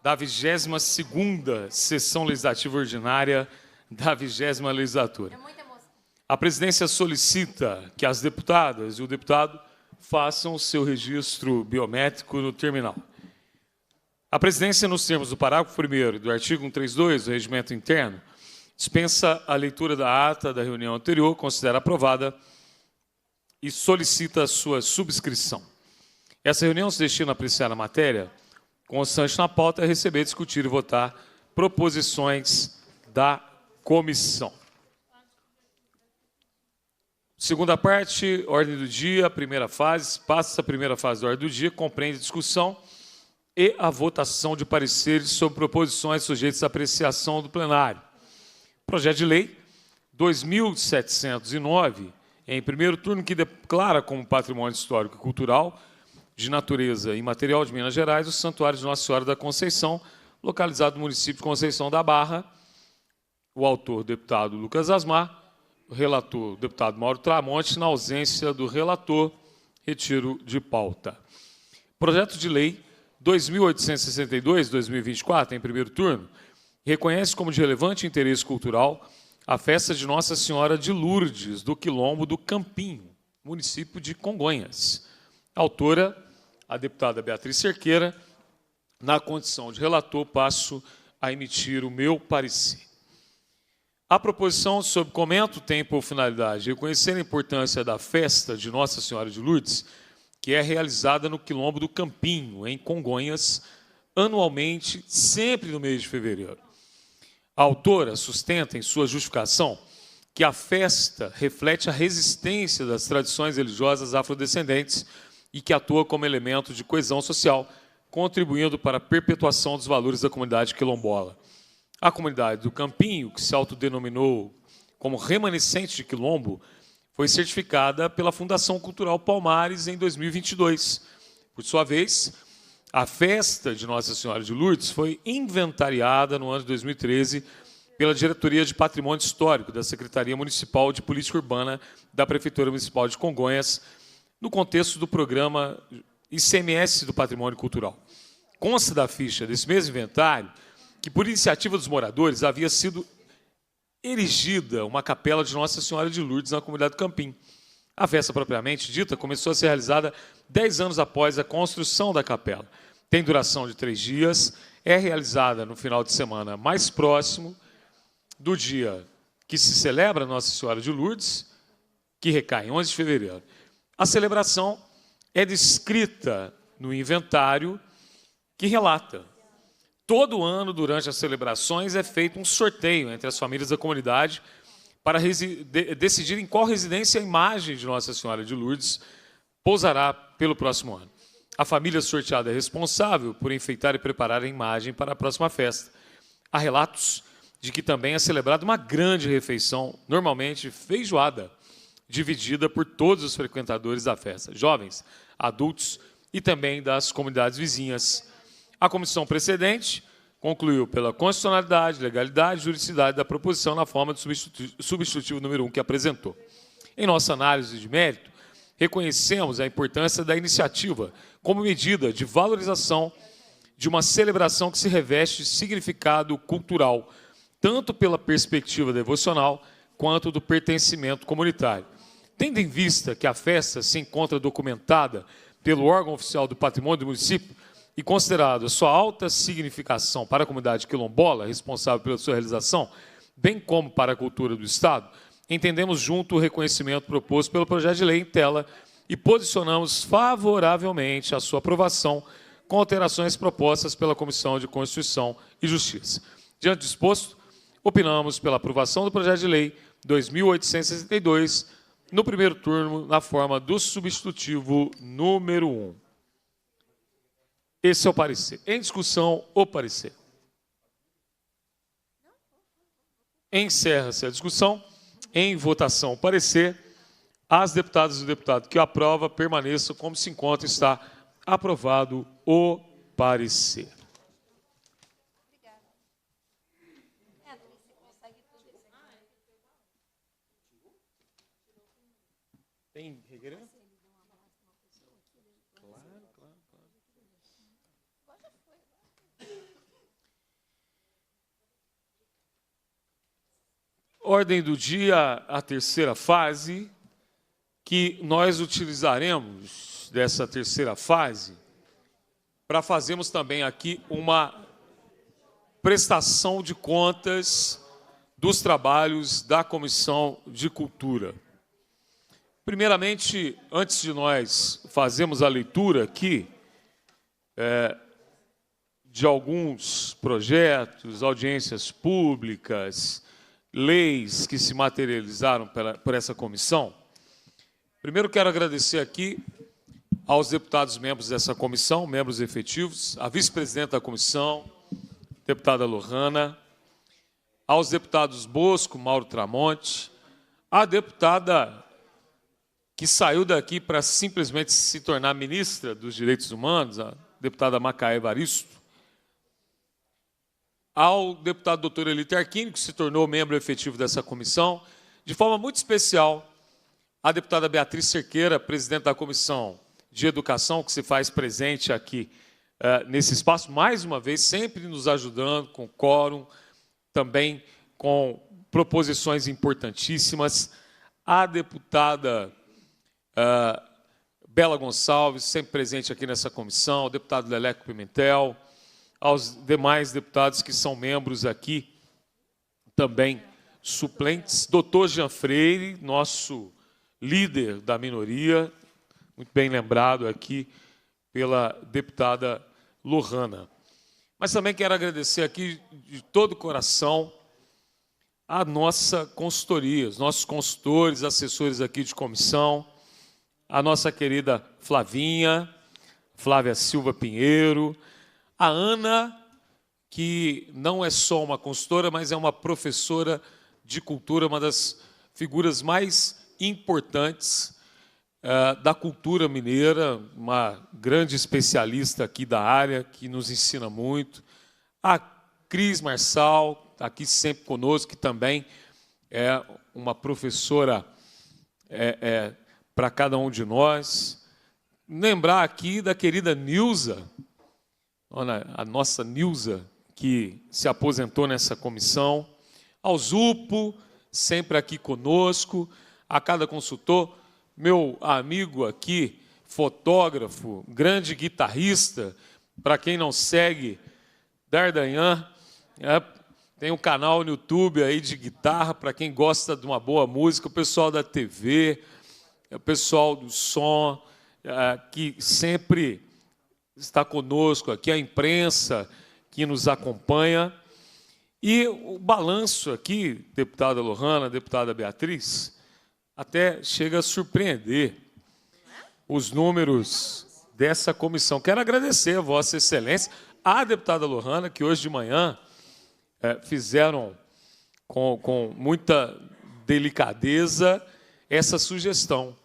da 22ª Sessão Legislativa Ordinária da 20ª Legislatura. A presidência solicita que as deputadas e o deputado façam o seu registro biométrico no terminal. A presidência, nos termos do parágrafo 1º do artigo 132 do Regimento Interno, dispensa a leitura da ata da reunião anterior, considera aprovada e solicita a sua subscrição. Essa reunião se destina a apreciar a matéria constante na pauta, receber, discutir e votar proposições da comissão. Segunda parte, ordem do dia, primeira fase. Passa a primeira fase da ordem do dia, compreende a discussão e a votação de pareceres sobre proposições sujeitas à apreciação do plenário. Projeto de lei 2.709, em primeiro turno, que declara como patrimônio histórico e cultural de natureza imaterial de Minas Gerais o Santuário de Nossa Senhora da Conceição, localizado no município de Conceição da Barra. O autor, deputado Lucas Asmar, o relator, deputado Mauro Tramonte, na ausência do relator, retiro de pauta. Projeto de lei 2.862/2024, em primeiro turno, reconhece como de relevante interesse cultural a festa de Nossa Senhora de Lourdes, do Quilombo do Campinho, município de Congonhas. Autora, a deputada Beatriz Cerqueira. Na condição de relator, passo a emitir o meu parecer. A proposição sob comento tem por finalidade reconhecer a importância da festa de Nossa Senhora de Lourdes, que é realizada no Quilombo do Campinho, em Congonhas, anualmente, sempre no mês de fevereiro. A autora sustenta em sua justificação que a festa reflete a resistência das tradições religiosas afrodescendentes e que atua como elemento de coesão social, contribuindo para a perpetuação dos valores da comunidade quilombola. A comunidade do Campinho, que se autodenominou como remanescente de Quilombo, foi certificada pela Fundação Cultural Palmares em 2022. Por sua vez, a festa de Nossa Senhora de Lourdes foi inventariada no ano de 2013 pela Diretoria de Patrimônio Histórico da Secretaria Municipal de Política Urbana da Prefeitura Municipal de Congonhas, no contexto do programa ICMS do Patrimônio Cultural. Consta da ficha desse mesmo inventário que, por iniciativa dos moradores, havia sido erigida uma capela de Nossa Senhora de Lourdes na comunidade do Campinho. A festa propriamente dita começou a ser realizada 10 anos após a construção da capela. Tem duração de 3 dias, é realizada no final de semana mais próximo do dia que se celebra Nossa Senhora de Lourdes, que recai em 11 de fevereiro. A celebração é descrita no inventário que relata: todo ano, durante as celebrações, é feito um sorteio entre as famílias da comunidade para decidir em qual residência a imagem de Nossa Senhora de Lourdes pousará pelo próximo ano. A família sorteada é responsável por enfeitar e preparar a imagem para a próxima festa. Há relatos de que também é celebrada uma grande refeição, normalmente feijoada, dividida por todos os frequentadores da festa, jovens, adultos e também das comunidades vizinhas. A comissão precedente concluiu pela constitucionalidade, legalidade e juridicidade da proposição na forma do substitutivo número 1 que apresentou. Em nossa análise de mérito, reconhecemos a importância da iniciativa como medida de valorização de uma celebração que se reveste de significado cultural, tanto pela perspectiva devocional quanto do pertencimento comunitário. Tendo em vista que a festa se encontra documentada pelo órgão oficial do patrimônio do município e considerado a sua alta significação para a comunidade quilombola, responsável pela sua realização, bem como para a cultura do Estado, entendemos junto o reconhecimento proposto pelo projeto de lei em tela e posicionamos favoravelmente a sua aprovação com alterações propostas pela Comissão de Constituição e Justiça. Diante do exposto, opinamos pela aprovação do projeto de lei 2.862, no primeiro turno, na forma do substitutivo número 1. Esse é o parecer. Em discussão, o parecer. Encerra-se a discussão. Em votação, o parecer. As deputadas e o deputado que aprova permaneçam como se encontra. Está aprovado o parecer. Tem requerimento? Claro. Ordem do dia, a terceira fase, que nós utilizaremos dessa terceira fase para fazermos também aqui uma prestação de contas dos trabalhos da Comissão de Cultura. Primeiramente, antes de nós fazermos a leitura aqui de alguns projetos, audiências públicas, leis que se materializaram por essa comissão, primeiro quero agradecer aqui aos deputados membros dessa comissão, membros efetivos, a vice-presidente da comissão, deputada Lohana, aos deputados Bosco, Mauro Tramonte, a deputada que saiu daqui para simplesmente se tornar ministra dos Direitos Humanos, a deputada Macaé Evaristo, ao deputado doutor Elito Arquini, que se tornou membro efetivo dessa comissão, de forma muito especial, a deputada Beatriz Cerqueira, presidente da Comissão de Educação, que se faz presente aqui nesse espaço, mais uma vez, sempre nos ajudando com quórum, também com proposições importantíssimas, a deputada Bela Gonçalves, sempre presente aqui nessa comissão, o deputado Leleco Pimentel, aos demais deputados que são membros aqui, também suplentes, doutor Jean Freire, nosso líder da minoria, muito bem lembrado aqui pela deputada Lohana. Mas também quero agradecer aqui de todo o coração a nossa consultoria, os nossos consultores, assessores aqui de comissão, a nossa querida Flávia Silva Pinheiro, a Ana, que não é só uma consultora, mas é uma professora de cultura, uma das figuras mais importantes da cultura mineira, uma grande especialista aqui da área, que nos ensina muito. A Cris Marçal, aqui sempre conosco, que também é uma professora para cada um de nós. Lembrar aqui da querida Nilza, a nossa Nilza, que se aposentou nessa comissão, ao Zupo, sempre aqui conosco, a cada consultor, meu amigo aqui, fotógrafo, grande guitarrista, para quem não segue, Dardanhan, tem um canal no YouTube aí de guitarra, para quem gosta de uma boa música, o pessoal da TV, o pessoal do som, que sempre está conosco aqui, a imprensa que nos acompanha. E o balanço aqui, deputada Lohana, deputada Beatriz, até chega a surpreender os números dessa comissão. Quero agradecer a Vossa Excelência, a deputada Lohana, que hoje de manhã fizeram com muita delicadeza essa sugestão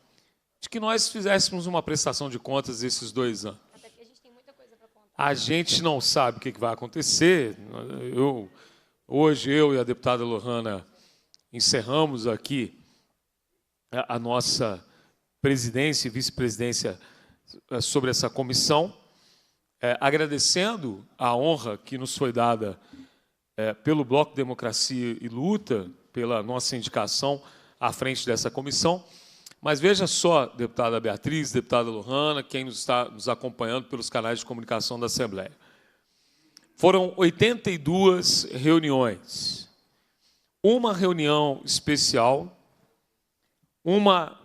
de que nós fizéssemos uma prestação de contas desses 2 anos. A gente não sabe o que vai acontecer. Hoje, eu e a deputada Lohana encerramos aqui a nossa presidência e vice-presidência sobre essa comissão, agradecendo a honra que nos foi dada pelo Bloco Democracia e Luta, pela nossa indicação à frente dessa comissão. Mas veja só, deputada Beatriz, deputada Lohana, quem está nos acompanhando pelos canais de comunicação da Assembleia. Foram 82 reuniões, uma reunião especial, uma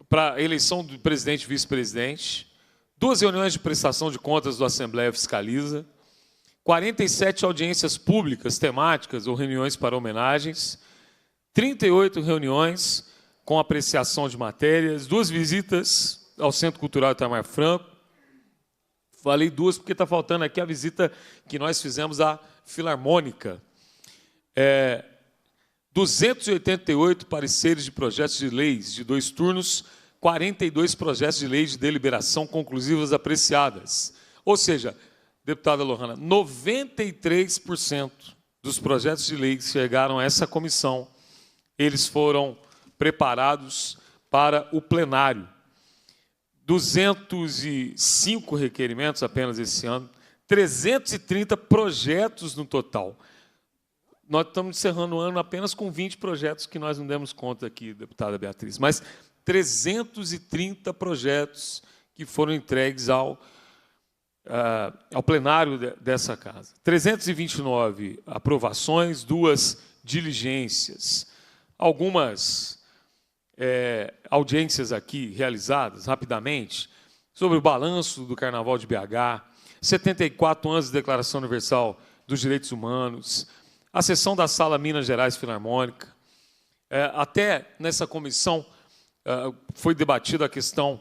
para a eleição do presidente e vice-presidente, 2 reuniões de prestação de contas do Assembleia Fiscaliza, 47 audiências públicas temáticas ou reuniões para homenagens, 38 reuniões com apreciação de matérias, 2 visitas ao Centro Cultural Itamar Franco. Falei 2 porque está faltando aqui a visita que nós fizemos à Filarmônica. 288 pareceres de projetos de leis de 2 turnos, 42 projetos de lei de deliberação conclusivas apreciadas. Ou seja, deputada Lohana, 93% dos projetos de lei que chegaram a essa comissão, eles foram preparados para o plenário. 205 requerimentos apenas esse ano, 330 projetos no total. nós estamos encerrando o ano apenas com 20 projetos que nós não demos conta aqui, deputada Beatriz, mas 330 projetos que foram entregues ao plenário dessa casa. 329 aprovações, 2 diligências, algumas audiências aqui realizadas rapidamente sobre o balanço do Carnaval de BH, 74 anos de Declaração Universal dos Direitos Humanos, a sessão da Sala Minas Gerais Filarmônica. Até nessa comissão foi debatida a questão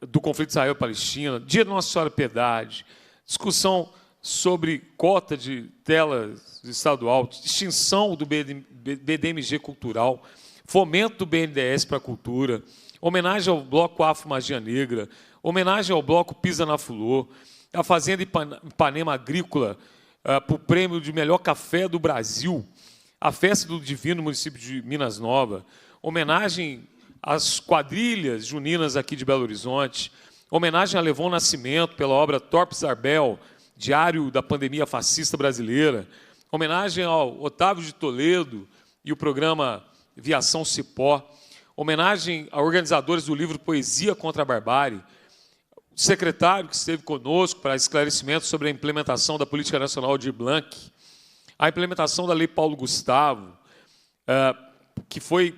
do conflito Israel-Palestina, Dia de Nossa Senhora Piedade, discussão sobre cota de telas estadual, extinção do BDMG cultural, fomento do BNDES para a cultura, homenagem ao Bloco Afro Magia Negra, homenagem ao Bloco Pisa na Fulô, a Fazenda Ipanema Agrícola para o prêmio de melhor café do Brasil, a Festa do Divino, município de Minas Nova, homenagem às quadrilhas juninas aqui de Belo Horizonte, homenagem a Levon Nascimento pela obra Torpes Arbel, Diário da Pandemia Fascista Brasileira, homenagem ao Otávio de Toledo e o programa Viação Cipó, homenagem a organizadores do livro Poesia contra a Barbárie, o secretário que esteve conosco para esclarecimento sobre a implementação da Política Nacional Aldir Blanc, a implementação da Lei Paulo Gustavo, que foi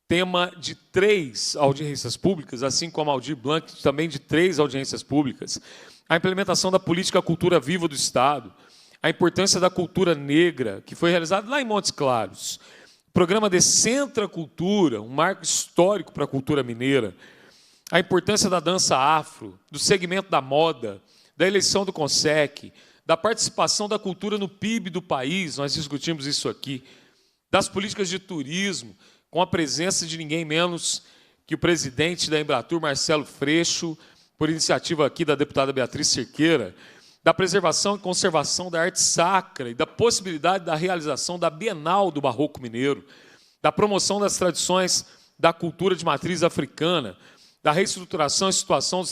tema de 3 audiências públicas, assim como a Aldir Blanc, também de 3 audiências públicas, a implementação da Política Cultura Viva do Estado, a importância da cultura negra, que foi realizada lá em Montes Claros, o programa Descentra Cultura, um marco histórico para a cultura mineira, a importância da dança afro, do segmento da moda, da eleição do CONSEC, da participação da cultura no PIB do país, nós discutimos isso aqui, das políticas de turismo, com a presença de ninguém menos que o presidente da Embratur, Marcelo Freixo, por iniciativa aqui da deputada Beatriz Cerqueira, da preservação e conservação da arte sacra e da possibilidade da realização da Bienal do Barroco Mineiro, da promoção das tradições da cultura de matriz africana, da reestruturação e situação dos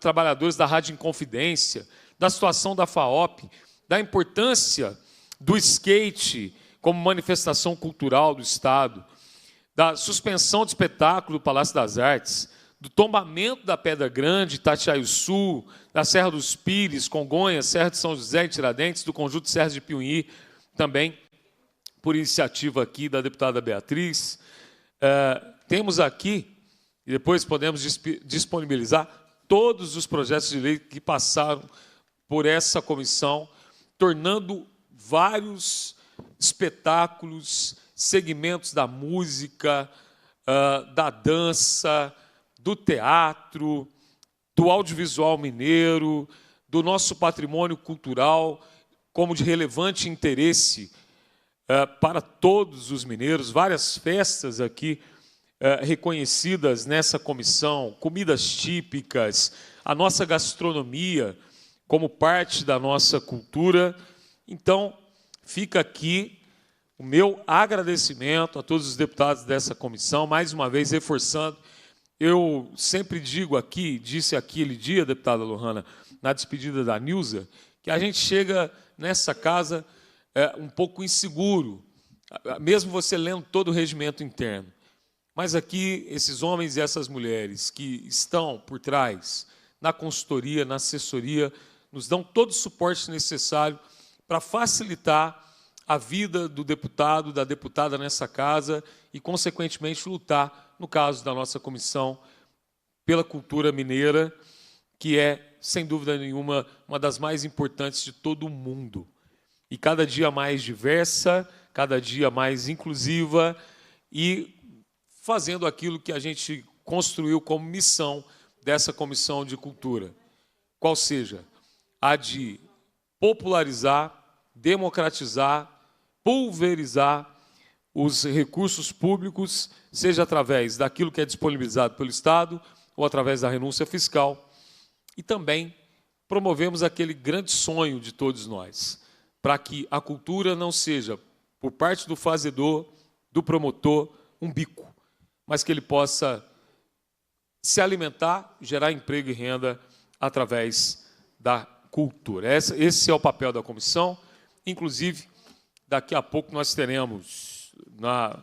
trabalhadores da Rádio Inconfidência, da situação da FAOP, da importância do skate como manifestação cultural do Estado, da suspensão de espetáculo do Palácio das Artes, do tombamento da Pedra Grande, Itatiaiuçu, da Serra dos Pires, Congonhas, Serra de São José e Tiradentes, do Conjunto de Serras de Piuí, também por iniciativa aqui da deputada Beatriz. Temos aqui, e depois podemos disponibilizar, todos os projetos de lei que passaram por essa comissão, tornando vários espetáculos, segmentos da música, da dança, do teatro, do audiovisual mineiro, do nosso patrimônio cultural, como de relevante interesse para todos os mineiros, várias festas aqui reconhecidas nessa comissão, comidas típicas, a nossa gastronomia como parte da nossa cultura. Então, fica aqui o meu agradecimento a todos os deputados dessa comissão, mais uma vez reforçando. Eu sempre digo aqui, disse aquele dia, deputada Lohana, na despedida da Nilza, que a gente chega nessa casa um pouco inseguro, mesmo você lendo todo o regimento interno. Mas aqui, esses homens e essas mulheres que estão por trás, na consultoria, na assessoria, nos dão todo o suporte necessário para facilitar a vida do deputado, da deputada nessa casa e, consequentemente, lutar, no caso da nossa comissão, pela cultura mineira, que é, sem dúvida nenhuma, uma das mais importantes de todo o mundo. E cada dia mais diversa, cada dia mais inclusiva e fazendo aquilo que a gente construiu como missão dessa Comissão de Cultura, qual seja a de popularizar, democratizar, pulverizar os recursos públicos, seja através daquilo que é disponibilizado pelo Estado ou através da renúncia fiscal. E também promovemos aquele grande sonho de todos nós, para que a cultura não seja, por parte do fazedor, do promotor, um bico, mas que ele possa se alimentar, gerar emprego e renda através da cultura. Esse é o papel da comissão, inclusive daqui a pouco nós teremos, na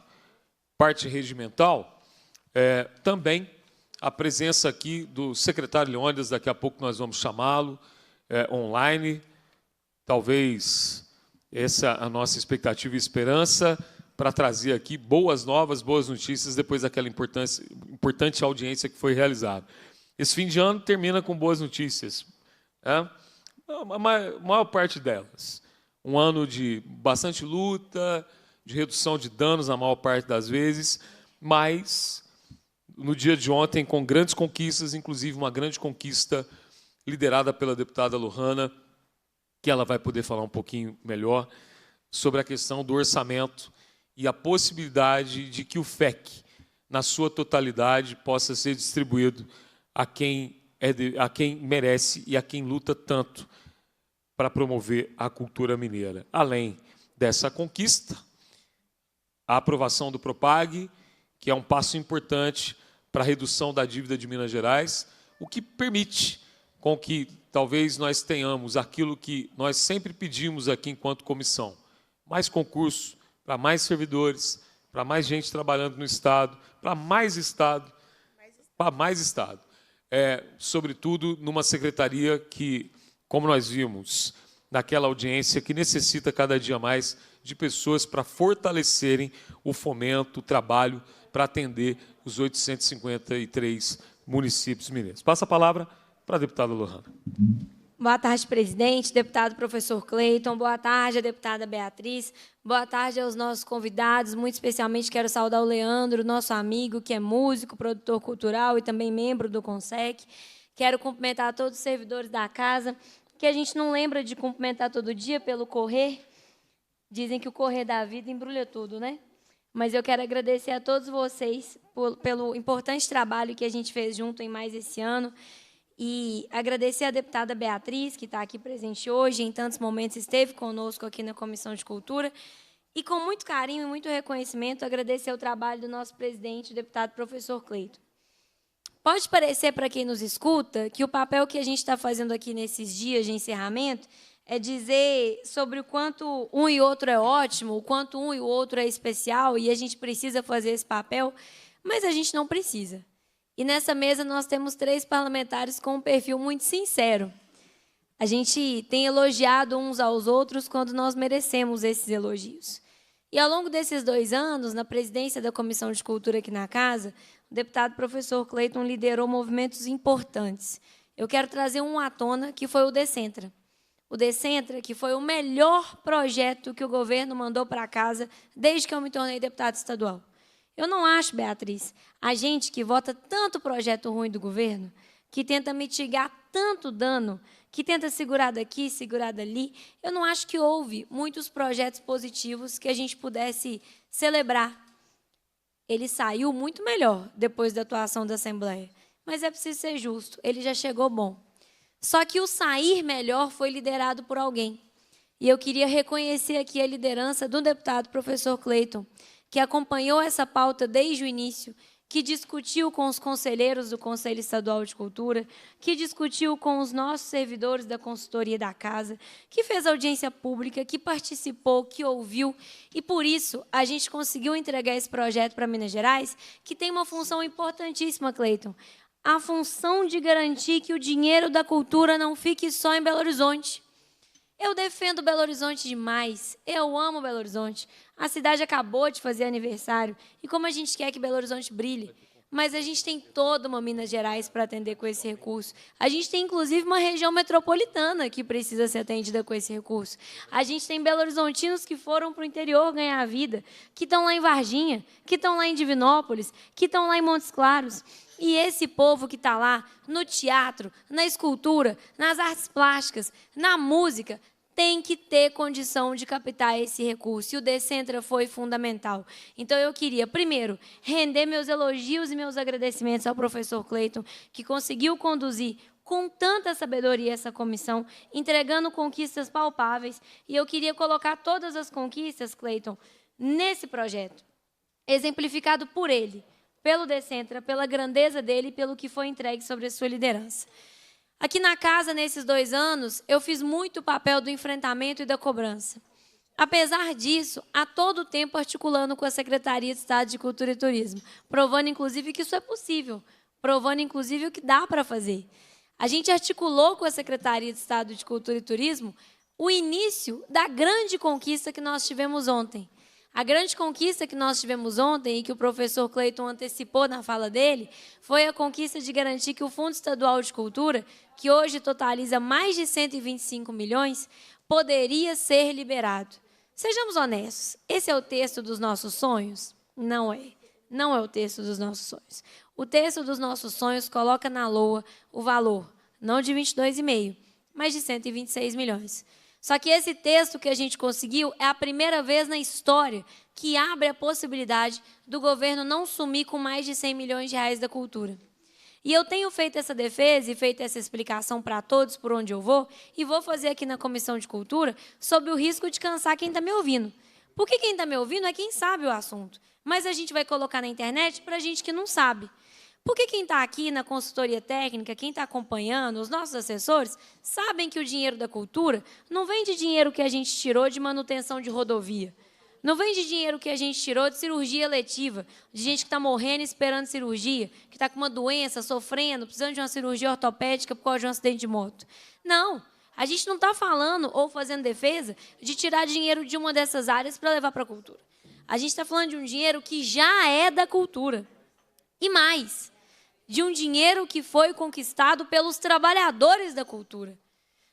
parte regimental, também a presença aqui do secretário Leônidas, daqui a pouco nós vamos chamá-lo, online. Talvez essa é a nossa expectativa e esperança para trazer aqui boas novas, boas notícias, depois daquela importante audiência que foi realizada. Esse fim de ano termina com boas notícias, a maior parte delas. Um ano de bastante luta, de redução de danos, na maior parte das vezes, mas no dia de ontem, com grandes conquistas, inclusive uma grande conquista liderada pela deputada Lohana, que ela vai poder falar um pouquinho melhor sobre a questão do orçamento e a possibilidade de que o FEC, na sua totalidade, possa ser distribuído a quem merece e a quem luta tanto para promover a cultura mineira. Além dessa conquista, a aprovação do Propag, que é um passo importante para a redução da dívida de Minas Gerais, o que permite com que talvez nós tenhamos aquilo que nós sempre pedimos aqui enquanto comissão: mais concurso para mais servidores, para mais gente trabalhando no Estado, para mais Estado, para mais Estado. Sobretudo numa secretaria que, como nós vimos naquela audiência, que necessita cada dia mais de pessoas para fortalecerem o fomento, o trabalho, para atender os 853 municípios mineiros. Passa a palavra para a deputada Lohana. Boa tarde, presidente, deputado professor Cleiton, boa tarde, a deputada Beatriz, boa tarde aos nossos convidados, muito especialmente quero saudar o Leandro, nosso amigo, que é músico, produtor cultural e também membro do CONSEC. Quero cumprimentar todos os servidores da casa, que a gente não lembra de cumprimentar todo dia pelo correr. Dizem que o correr da vida embrulha tudo, né? Mas eu quero agradecer a todos vocês pelo importante trabalho que a gente fez junto em mais esse ano. E agradecer à deputada Beatriz, que está aqui presente hoje, em tantos momentos esteve conosco aqui na Comissão de Cultura, e com muito carinho e muito reconhecimento, agradecer o trabalho do nosso presidente, o deputado professor Cleiton. Pode parecer, para quem nos escuta, que o papel que a gente está fazendo aqui nesses dias de encerramento é dizer sobre o quanto um e outro é ótimo, o quanto um e o outro é especial, e a gente precisa fazer esse papel, mas a gente não precisa. E nessa mesa nós temos 3 parlamentares com um perfil muito sincero. A gente tem elogiado uns aos outros quando nós merecemos esses elogios. E ao longo desses 2 anos, na presidência da Comissão de Cultura aqui na casa, o deputado professor Cleiton liderou movimentos importantes. Eu quero trazer um à tona, que foi o Decentra. O Decentra, que foi o melhor projeto que o governo mandou para casa desde que eu me tornei deputada estadual. Eu não acho, Beatriz, a gente que vota tanto projeto ruim do governo, que tenta mitigar tanto dano, que tenta segurar daqui, segurar dali, eu não acho que houve muitos projetos positivos que a gente pudesse celebrar. Ele saiu muito melhor depois da atuação da Assembleia, mas é preciso ser justo, ele já chegou bom. Só que o sair melhor foi liderado por alguém. E eu queria reconhecer aqui a liderança do deputado professor Cleiton, que acompanhou essa pauta desde o início, que discutiu com os conselheiros do Conselho Estadual de Cultura, que discutiu com os nossos servidores da consultoria da casa, que fez audiência pública, que participou, que ouviu, e, por isso, a gente conseguiu entregar esse projeto para Minas Gerais, que tem uma função importantíssima, Cleiton, a função de garantir que o dinheiro da cultura não fique só em Belo Horizonte. Eu defendo Belo Horizonte demais, eu amo Belo Horizonte. A cidade acabou de fazer aniversário, e como a gente quer que Belo Horizonte brilhe, mas a gente tem toda uma Minas Gerais para atender com esse recurso. A gente tem, inclusive, uma região metropolitana que precisa ser atendida com esse recurso. A gente tem belo-horizontinos que foram para o interior ganhar a vida, que estão lá em Varginha, que estão lá em Divinópolis, que estão lá em Montes Claros. E esse povo que está lá no teatro, na escultura, nas artes plásticas, na música, tem que ter condição de captar esse recurso. E o Decentra foi fundamental. Então, eu queria, primeiro, render meus elogios e meus agradecimentos ao professor Cleiton, que conseguiu conduzir com tanta sabedoria essa comissão, entregando conquistas palpáveis. E eu queria colocar todas as conquistas, Cleiton, nesse projeto, exemplificado por ele, pelo Decentra, pela grandeza dele e pelo que foi entregue sobre a sua liderança. Aqui na casa, nesses 2 anos, eu fiz muito o papel do enfrentamento e da cobrança. Apesar disso, a todo tempo articulando com a Secretaria de Estado de Cultura e Turismo, provando, inclusive, que isso é possível, provando, inclusive, o que dá para fazer. A gente articulou com a Secretaria de Estado de Cultura e Turismo o início da grande conquista que nós tivemos ontem. A grande conquista que nós tivemos ontem, e que o professor Cleiton antecipou na fala dele, foi a conquista de garantir que o Fundo Estadual de Cultura, que hoje totaliza mais de 125 milhões, poderia ser liberado. Sejamos honestos, esse é o texto dos nossos sonhos? Não é. Não é o texto dos nossos sonhos. O texto dos nossos sonhos coloca na LOA o valor, não de 22,5, mas de 126 milhões. Só que esse texto que a gente conseguiu é a primeira vez na história que abre a possibilidade do governo não sumir com mais de 100 milhões de reais da cultura. E eu tenho feito essa defesa e feito essa explicação para todos por onde eu vou, e vou fazer aqui na Comissão de Cultura, sob o risco de cansar quem está me ouvindo. Porque quem está me ouvindo é quem sabe o assunto, mas a gente vai colocar na internet para gente que não sabe. Porque quem está aqui na consultoria técnica, quem está acompanhando, os nossos assessores, sabem que o dinheiro da cultura não vem de dinheiro que a gente tirou de manutenção de rodovia. Não vem de dinheiro que a gente tirou de cirurgia eletiva, de gente que está morrendo esperando cirurgia, que está com uma doença, sofrendo, precisando de uma cirurgia ortopédica por causa de um acidente de moto. Não, a gente não está falando ou fazendo defesa de tirar dinheiro de uma dessas áreas para levar para a cultura. A gente está falando de um dinheiro que já é da cultura. E mais, de um dinheiro que foi conquistado pelos trabalhadores da cultura.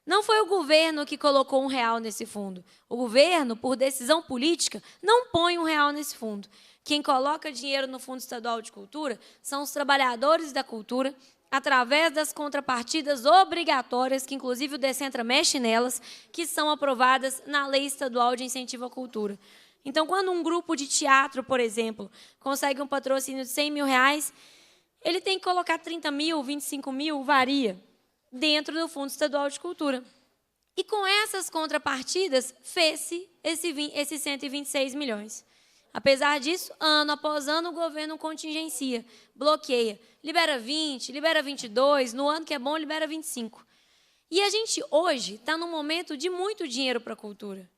Não foi o governo que colocou R$1 nesse fundo. O governo, por decisão política, não põe R$1 nesse fundo. Quem coloca dinheiro no Fundo Estadual de Cultura são os trabalhadores da cultura, através das contrapartidas obrigatórias, que inclusive o Decentra mexe nelas, que são aprovadas na Lei Estadual de Incentivo à Cultura. Então, quando um grupo de teatro, por exemplo, consegue um patrocínio de R$100 mil, ele tem que colocar 30 mil, 25 mil, varia, dentro do Fundo Estadual de Cultura. E com essas contrapartidas, fez-se esses 126 milhões. Apesar disso, ano após ano, o governo contingencia, bloqueia, libera 20, libera 22, no ano que é bom, libera 25. E a gente hoje está num momento de muito dinheiro para a cultura.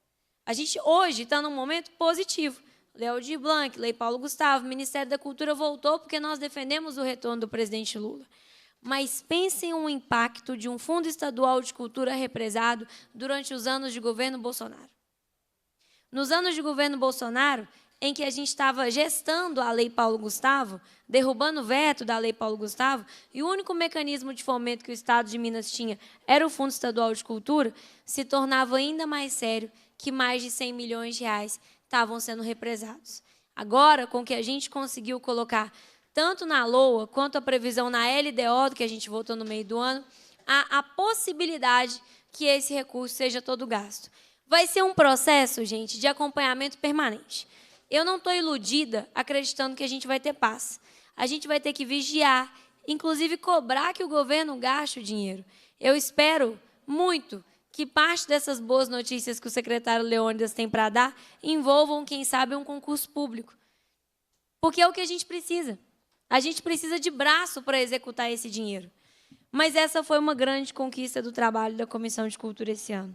A gente hoje está num momento positivo. Lei Aldir Blanc, Lei Paulo Gustavo, o Ministério da Cultura voltou porque nós defendemos o retorno do presidente Lula. Mas pensem o impacto de um Fundo Estadual de Cultura represado durante os anos de governo Bolsonaro. Nos anos de governo Bolsonaro, em que a gente estava gestando a Lei Paulo Gustavo, derrubando o veto da Lei Paulo Gustavo, e o único mecanismo de fomento que o Estado de Minas tinha era o Fundo Estadual de Cultura, se tornava ainda mais sério que mais de 100 milhões de reais estavam sendo represados. Agora, com o que a gente conseguiu colocar tanto na LOA quanto a previsão na LDO, que a gente votou no meio do ano, há a possibilidade que esse recurso seja todo gasto. Vai ser um processo, gente, de acompanhamento permanente. Eu não estou iludida acreditando que a gente vai ter paz. A gente vai ter que vigiar, inclusive cobrar que o governo gaste o dinheiro. Eu espero muito que parte dessas boas notícias que o secretário Leônidas tem para dar envolvam, quem sabe, um concurso público. Porque é o que a gente precisa. A gente precisa de braço para executar esse dinheiro. Mas essa foi uma grande conquista do trabalho da Comissão de Cultura esse ano.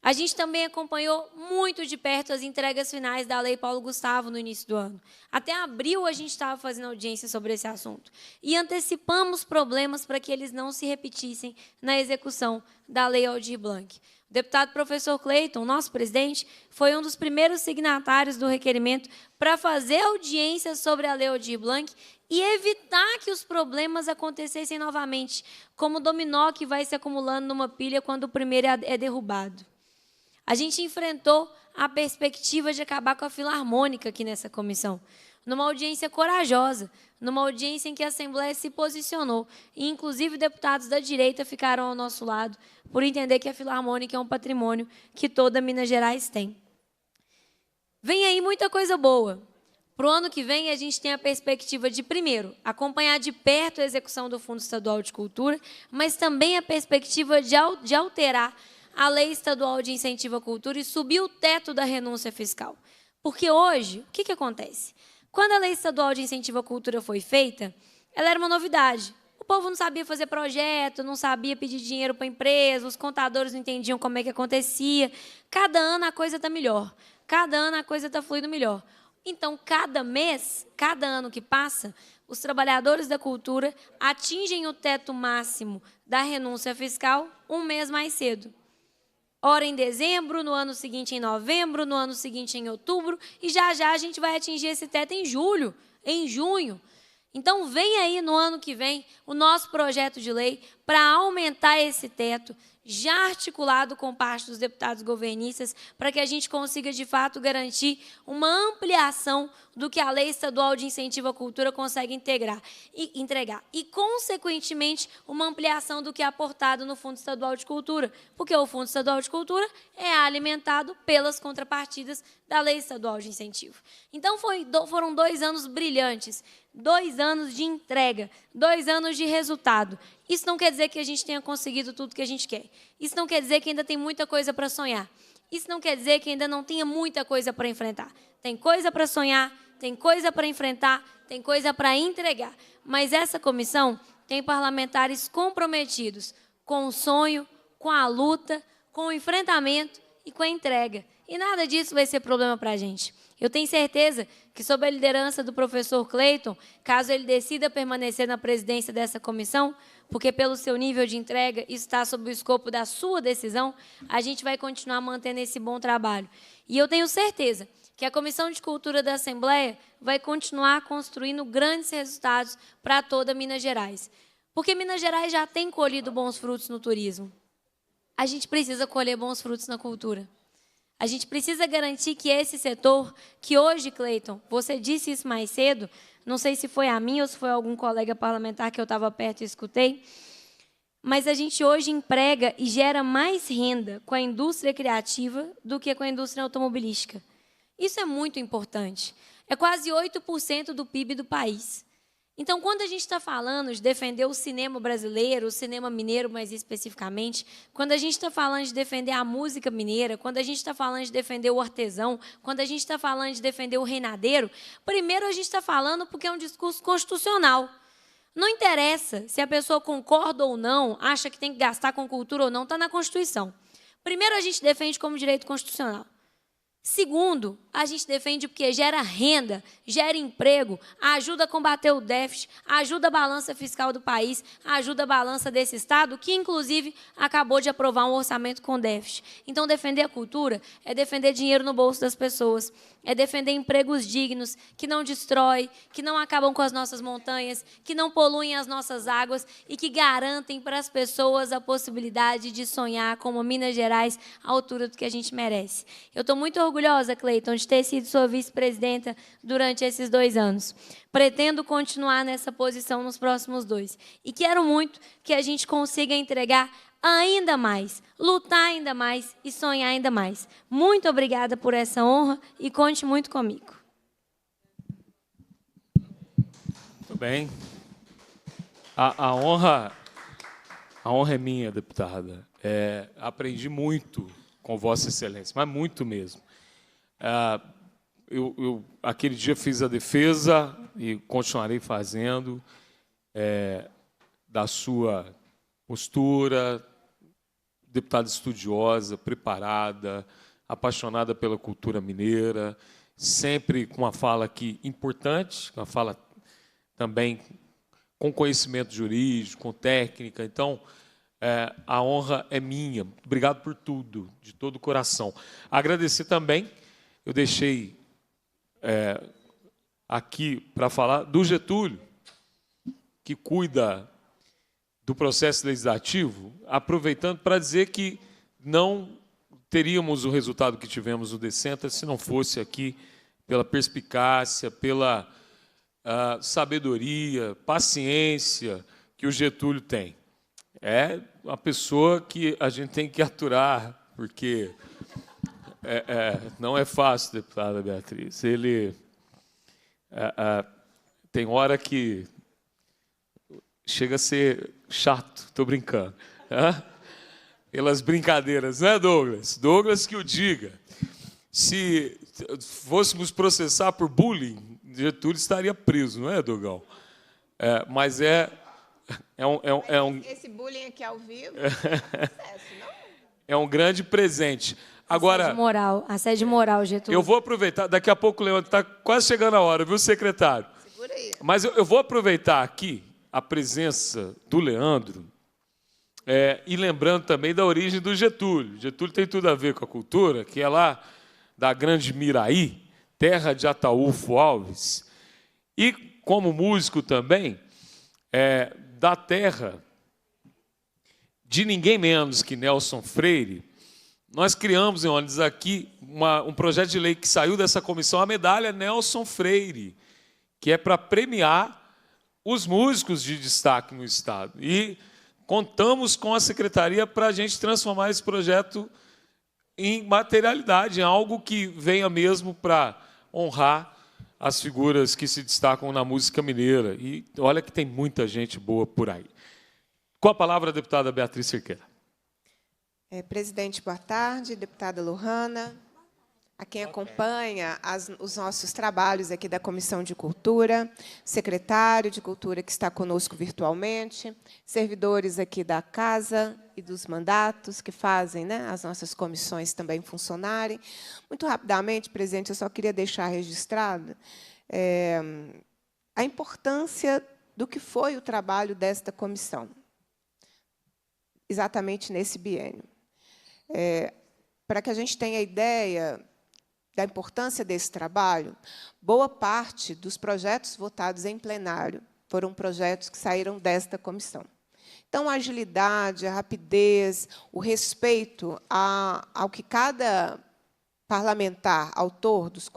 A gente também acompanhou muito de perto as entregas finais da Lei Paulo Gustavo no início do ano. Até abril a gente estava fazendo audiência sobre esse assunto. E antecipamos problemas para que eles não se repetissem na execução da Lei Aldir Blanc. O deputado professor Cleiton, nosso presidente, foi um dos primeiros signatários do requerimento para fazer audiência sobre a Lei Aldir Blanc e evitar que os problemas acontecessem novamente, como o dominó que vai se acumulando numa pilha quando o primeiro é derrubado. A gente enfrentou a perspectiva de acabar com a Filarmônica aqui nessa comissão, numa audiência corajosa, numa audiência em que a Assembleia se posicionou, e inclusive deputados da direita ficaram ao nosso lado, por entender que a Filarmônica é um patrimônio que toda Minas Gerais tem. Vem aí muita coisa boa. Para o ano que vem, a gente tem a perspectiva de, primeiro, acompanhar de perto a execução do Fundo Estadual de Cultura, mas também a perspectiva de alterar a Lei Estadual de Incentivo à Cultura e subir o teto da renúncia fiscal. Porque hoje, o que acontece? Quando a Lei Estadual de Incentivo à Cultura foi feita, ela era uma novidade. O povo não sabia fazer projeto, não sabia pedir dinheiro para a empresa, os contadores não entendiam como é que acontecia. Cada ano a coisa está melhor. Cada ano a coisa está fluindo melhor. Então, cada mês, cada ano que passa, os trabalhadores da cultura atingem o teto máximo da renúncia fiscal um mês mais cedo. Ora em dezembro, no ano seguinte em novembro, no ano seguinte em outubro, e já a gente vai atingir esse teto em julho, em junho. Então, vem aí no ano que vem o nosso projeto de lei para aumentar esse teto, já articulado com parte dos deputados governistas, para que a gente consiga, de fato, garantir uma ampliação do que a Lei Estadual de Incentivo à Cultura consegue entregar. E, consequentemente, uma ampliação do que é aportado no Fundo Estadual de Cultura, porque o Fundo Estadual de Cultura é alimentado pelas contrapartidas da Lei Estadual de Incentivo. Então, foram 2 anos brilhantes, 2 anos de entrega, 2 anos de resultado. Isso não quer dizer que a gente tenha conseguido tudo que a gente quer. Isso não quer dizer que ainda tem muita coisa para sonhar. Isso não quer dizer que ainda não tenha muita coisa para enfrentar. Tem coisa para sonhar, tem coisa para enfrentar, tem coisa para entregar. Mas essa comissão tem parlamentares comprometidos com o sonho, com a luta, com o enfrentamento e com a entrega. E nada disso vai ser problema para a gente. Eu tenho certeza que, sob a liderança do professor Cleiton, caso ele decida permanecer na presidência dessa comissão, porque pelo seu nível de entrega isso está sob o escopo da sua decisão, a gente vai continuar mantendo esse bom trabalho. E eu tenho certeza que a Comissão de Cultura da Assembleia vai continuar construindo grandes resultados para toda Minas Gerais. Porque Minas Gerais já tem colhido bons frutos no turismo. A gente precisa colher bons frutos na cultura. A gente precisa garantir que esse setor, que hoje, Cleiton, você disse isso mais cedo, não sei se foi a mim ou se foi algum colega parlamentar que eu estava perto e escutei, mas a gente hoje emprega e gera mais renda com a indústria criativa do que com a indústria automobilística. Isso é muito importante. É quase 8% do PIB do país. Então, quando a gente está falando de defender o cinema brasileiro, o cinema mineiro mais especificamente, quando a gente está falando de defender a música mineira, quando a gente está falando de defender o artesão, quando a gente está falando de defender o reinadeiro, primeiro a gente está falando porque é um discurso constitucional. Não interessa se a pessoa concorda ou não, acha que tem que gastar com cultura ou não, está na Constituição. Primeiro, a gente defende como direito constitucional. Segundo, a gente defende porque gera renda, gera emprego, ajuda a combater o déficit, ajuda a balança fiscal do país, ajuda a balança desse Estado, que, inclusive, acabou de aprovar um orçamento com déficit. Então, defender a cultura é defender dinheiro no bolso das pessoas, é defender empregos dignos, que não destrói, que não acabam com as nossas montanhas, que não poluem as nossas águas e que garantem para as pessoas a possibilidade de sonhar como Minas Gerais à altura do que a gente merece. Eu estou muito orgulhosa, Cleiton, de ter sido sua vice-presidenta durante esses 2 anos. Pretendo continuar nessa posição nos próximos 2. E quero muito que a gente consiga entregar ainda mais, lutar ainda mais e sonhar ainda mais. Muito obrigada por essa honra e conte muito comigo. Muito bem. A honra é minha, deputada. Aprendi muito com Vossa Excelência, mas muito mesmo. Eu aquele dia fiz a defesa e continuarei fazendo da sua postura, deputada estudiosa, preparada, apaixonada pela cultura mineira, sempre com uma fala aqui importante, uma fala também com conhecimento jurídico, com técnica. Então, a honra é minha. Obrigado por tudo, de todo o coração. Agradecer também, eu deixei aqui para falar do Getúlio, que cuida do processo legislativo, aproveitando para dizer que não teríamos o resultado que tivemos no Decenta se não fosse aqui pela perspicácia, pela sabedoria, paciência que o Getúlio tem. É uma pessoa que a gente tem que aturar, porque não é fácil, deputada Beatriz. Ele tem hora que chega a ser chato, estou brincando. Pelas brincadeiras, né, Douglas? Douglas que o diga. Se fôssemos processar por bullying, Getúlio estaria preso, não é, Dogão? Mas é Esse bullying aqui ao vivo é sucesso, não? É um grande presente. Agora, assédio moral, Getúlio. eu vou aproveitar, daqui a pouco o Leandro está quase chegando a hora, viu, secretário? Segura aí. Mas eu vou aproveitar aqui a presença do Leandro e lembrando também da origem do Getúlio. Getúlio tem tudo a ver com a cultura, que é lá da Grande Miraí, terra de Ataúfo Alves, e como músico também, da terra de ninguém menos que Nelson Freire. Nós criamos em Ónides aqui um projeto de lei que saiu dessa comissão, a medalha Nelson Freire, que é para premiar os músicos de destaque no Estado. E contamos com a Secretaria para a gente transformar esse projeto em materialidade, em algo que venha mesmo para honrar as figuras que se destacam na música mineira. E olha que tem muita gente boa por aí. Com a palavra, a deputada Beatriz Cerqueira. Presidente, boa tarde. Deputada Lohana, a quem acompanha os nossos trabalhos aqui da Comissão de Cultura, secretário de Cultura que está conosco virtualmente, servidores aqui da Casa e dos mandatos que fazem, né, as nossas comissões também funcionarem. Muito rapidamente, presidente, eu só queria deixar registrado a importância do que foi o trabalho desta comissão, exatamente nesse biênio. Para que a gente tenha ideia da importância desse trabalho, boa parte dos projetos votados em plenário foram projetos que saíram desta comissão. Então, a agilidade, a rapidez, o respeito ao que cada parlamentar, autor dos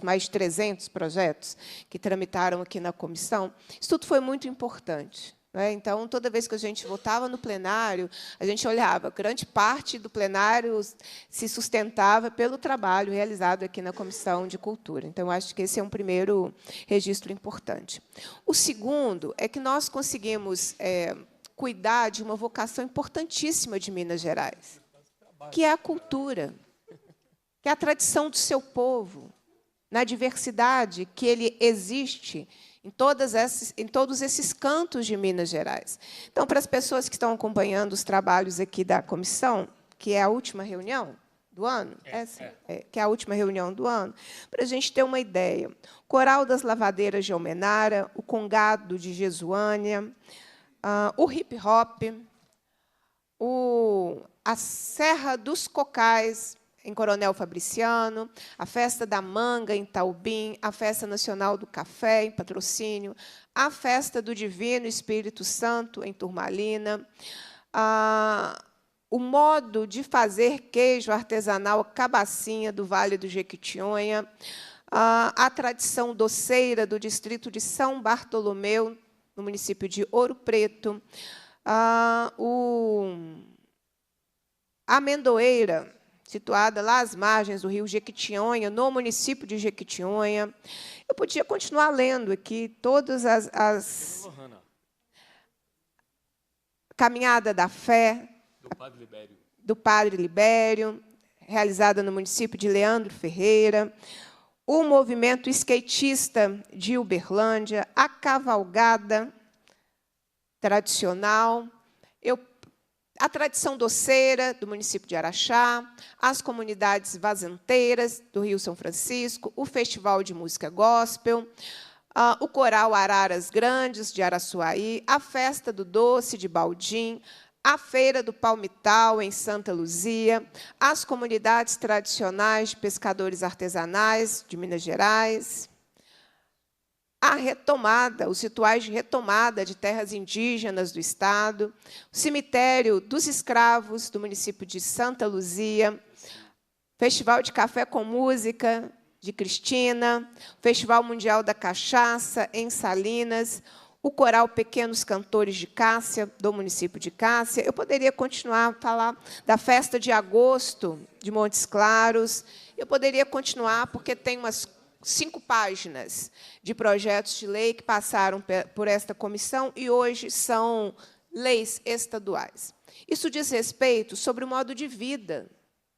mais de 300 projetos que tramitaram aqui na comissão, isso tudo foi muito importante. Então, toda vez que a gente votava no plenário, a gente olhava, grande parte do plenário se sustentava pelo trabalho realizado aqui na Comissão de Cultura. Então, acho que esse é um primeiro registro importante. O segundo é que nós conseguimos cuidar de uma vocação importantíssima de Minas Gerais, que é a cultura, que é a tradição do seu povo, na diversidade que ele existe em todos esses cantos de Minas Gerais. Então, para as pessoas que estão acompanhando os trabalhos aqui da comissão, que é a última reunião do ano, que é a última reunião do ano, para a gente ter uma ideia, Coral das Lavadeiras de Almenara, o Congado de Jesuânia, o hip-hop, a Serra dos Cocais, em Coronel Fabriciano, a Festa da Manga, em Taubim, a Festa Nacional do Café, em Patrocínio, a Festa do Divino Espírito Santo, em Turmalina, o modo de fazer queijo artesanal Cabacinha, do Vale do Jequitinhonha, a tradição doceira do distrito de São Bartolomeu, no município de Ouro Preto, a amendoeira, situada lá às margens do rio Jequitinhonha, no município de Jequitinhonha. Eu podia continuar lendo aqui todas as Caminhada da Fé, do Padre Libério, realizada no município de Leandro Ferreira, o movimento skatista de Uberlândia, a cavalgada tradicional, a tradição doceira do município de Araxá, as comunidades vazanteiras do Rio São Francisco, o Festival de Música Gospel, o Coral Araras Grandes, de Araçuaí, a Festa do Doce, de Baldim, a Feira do Palmital, em Santa Luzia, as comunidades tradicionais de pescadores artesanais de Minas Gerais, a retomada, os rituais de retomada de terras indígenas do Estado, o cemitério dos escravos do município de Santa Luzia, Festival de Café com Música de Cristina, Festival Mundial da Cachaça em Salinas, o Coral Pequenos Cantores de Cássia, do município de Cássia. Eu poderia continuar a falar da Festa de Agosto de Montes Claros. Eu poderia continuar, porque tem umas 5 páginas de projetos de lei que passaram por esta comissão e hoje são leis estaduais. Isso diz respeito sobre o modo de vida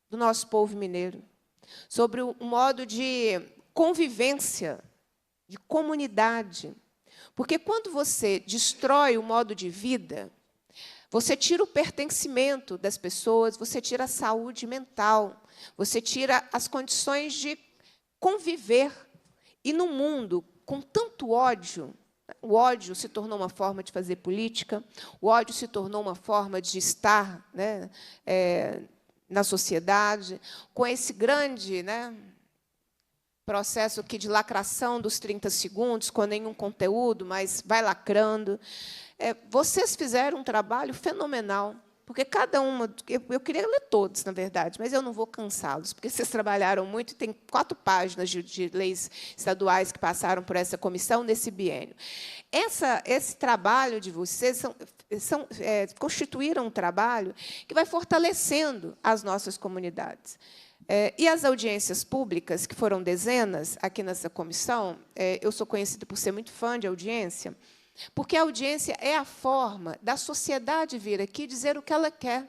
do nosso povo mineiro, sobre o modo de convivência, de comunidade. Porque quando você destrói o modo de vida, você tira o pertencimento das pessoas, você tira a saúde mental, você tira as condições de conviver. E no mundo com tanto ódio, o ódio se tornou uma forma de fazer política, o ódio se tornou uma forma de estar, né, na sociedade, com esse grande, né, processo aqui de lacração dos 30 segundos, com nenhum conteúdo, mas vai lacrando. Vocês fizeram um trabalho fenomenal, porque cada uma... Eu queria ler todos, na verdade, mas eu não vou cansá-los, porque vocês trabalharam muito, e tem 4 páginas de leis estaduais que passaram por essa comissão nesse biênio. Esse trabalho de vocês constituíram um trabalho que vai fortalecendo as nossas comunidades. E as audiências públicas, que foram dezenas aqui nessa comissão, eu sou conhecida por ser muito fã de audiência, porque a audiência é a forma da sociedade vir aqui dizer o que ela quer.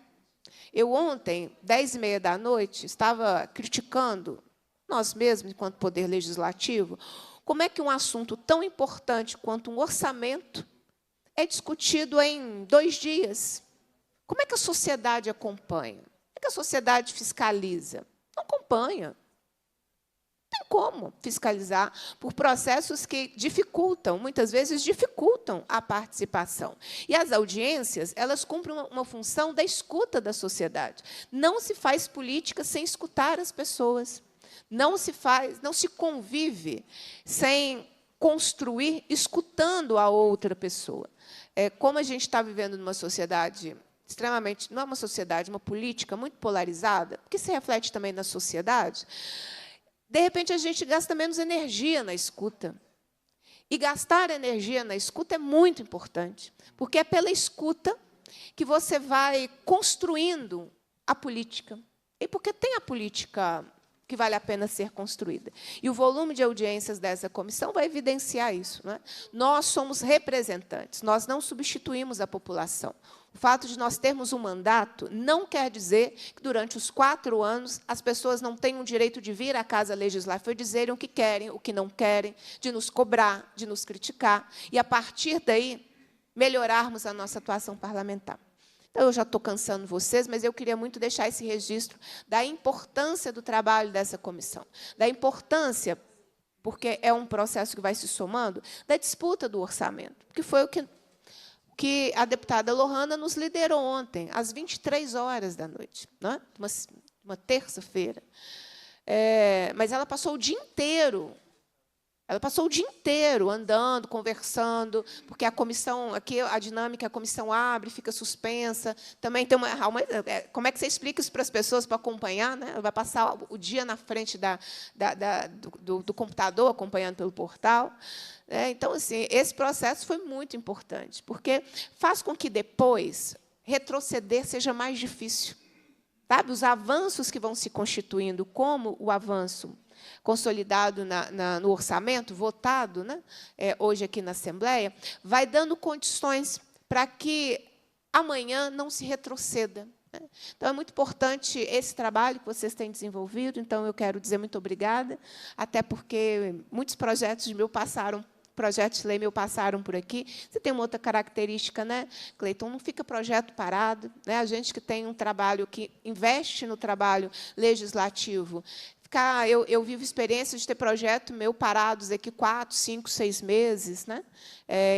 Eu, ontem, 10h30 estava criticando, nós mesmos, enquanto Poder Legislativo, como é que um assunto tão importante quanto um orçamento é discutido em 2 dias. Como é que a sociedade acompanha? Como é que a sociedade fiscaliza? Não acompanha. Não tem como fiscalizar por processos que dificultam, muitas vezes dificultam a participação. E as audiências, elas cumprem uma função da escuta da sociedade. Não se faz política sem escutar as pessoas. Não se convive sem construir escutando a outra pessoa. Como a gente está vivendo numa sociedade extremamente, não é uma sociedade, uma política muito polarizada, que se reflete também na sociedade, de repente, a gente gasta menos energia na escuta. E gastar energia na escuta é muito importante, porque é pela escuta que você vai construindo a política. E porque tem a política que vale a pena ser construída. E o volume de audiências dessa comissão vai evidenciar isso, não é? Nós somos representantes, nós não substituímos a população. O fato de nós termos um mandato não quer dizer que, durante os 4 anos, as pessoas não tenham o direito de vir à Casa Legislativa e dizerem o que querem, o que não querem, de nos cobrar, de nos criticar, e, a partir daí, melhorarmos a nossa atuação parlamentar. Então, eu já estou cansando vocês, mas eu queria muito deixar esse registro da importância do trabalho dessa comissão, da importância, porque é um processo que vai se somando, da disputa do orçamento, que foi o que a deputada Lohana nos liderou ontem, às 23h, não é? Uma terça-feira. Mas ela passou o dia inteiro. Ela passou o dia inteiro andando, conversando, porque a comissão, aqui a dinâmica, a comissão abre, fica suspensa. Também tem como é que você explica isso para as pessoas para acompanhar, né? Ela vai passar o dia na frente do computador, acompanhando pelo portal. Então, assim, esse processo foi muito importante, porque faz com que depois retroceder seja mais difícil. Sabe? Os avanços que vão se constituindo, como o avanço consolidado no orçamento, votado, né, hoje aqui na Assembleia, vai dando condições para que amanhã não se retroceda. Né? Então, é muito importante esse trabalho que vocês têm desenvolvido. Então, eu quero dizer muito obrigada, até porque muitos projetos de lei meu passaram por aqui. Você tem uma outra característica, né, Cleiton? Não fica projeto parado. Né? A gente que tem um trabalho, que investe no trabalho legislativo. Eu vivo experiência de ter projeto meu parados aqui 4, 5, 6 meses, né,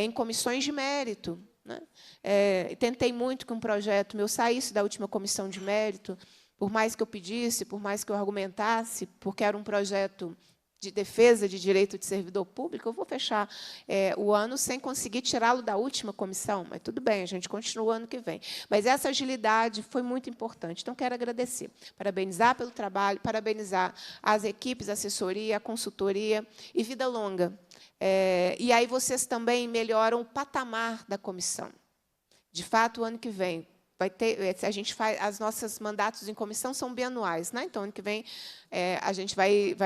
em comissões de mérito. Né? Tentei muito que um projeto meu saísse da última comissão de mérito, por mais que eu pedisse, por mais que eu argumentasse, porque era um projeto de defesa de direito de servidor público, eu vou fechar o ano sem conseguir tirá-lo da última comissão, mas tudo bem, a gente continua o ano que vem. Mas essa agilidade foi muito importante. Então, quero agradecer, parabenizar pelo trabalho, parabenizar as equipes, a assessoria, a consultoria e vida longa. E aí vocês também melhoram o patamar da comissão. De fato, o ano que vem vai ter, a gente faz, as nossas mandatos em comissão são bianuais, né? Então, ano que vem a gente vai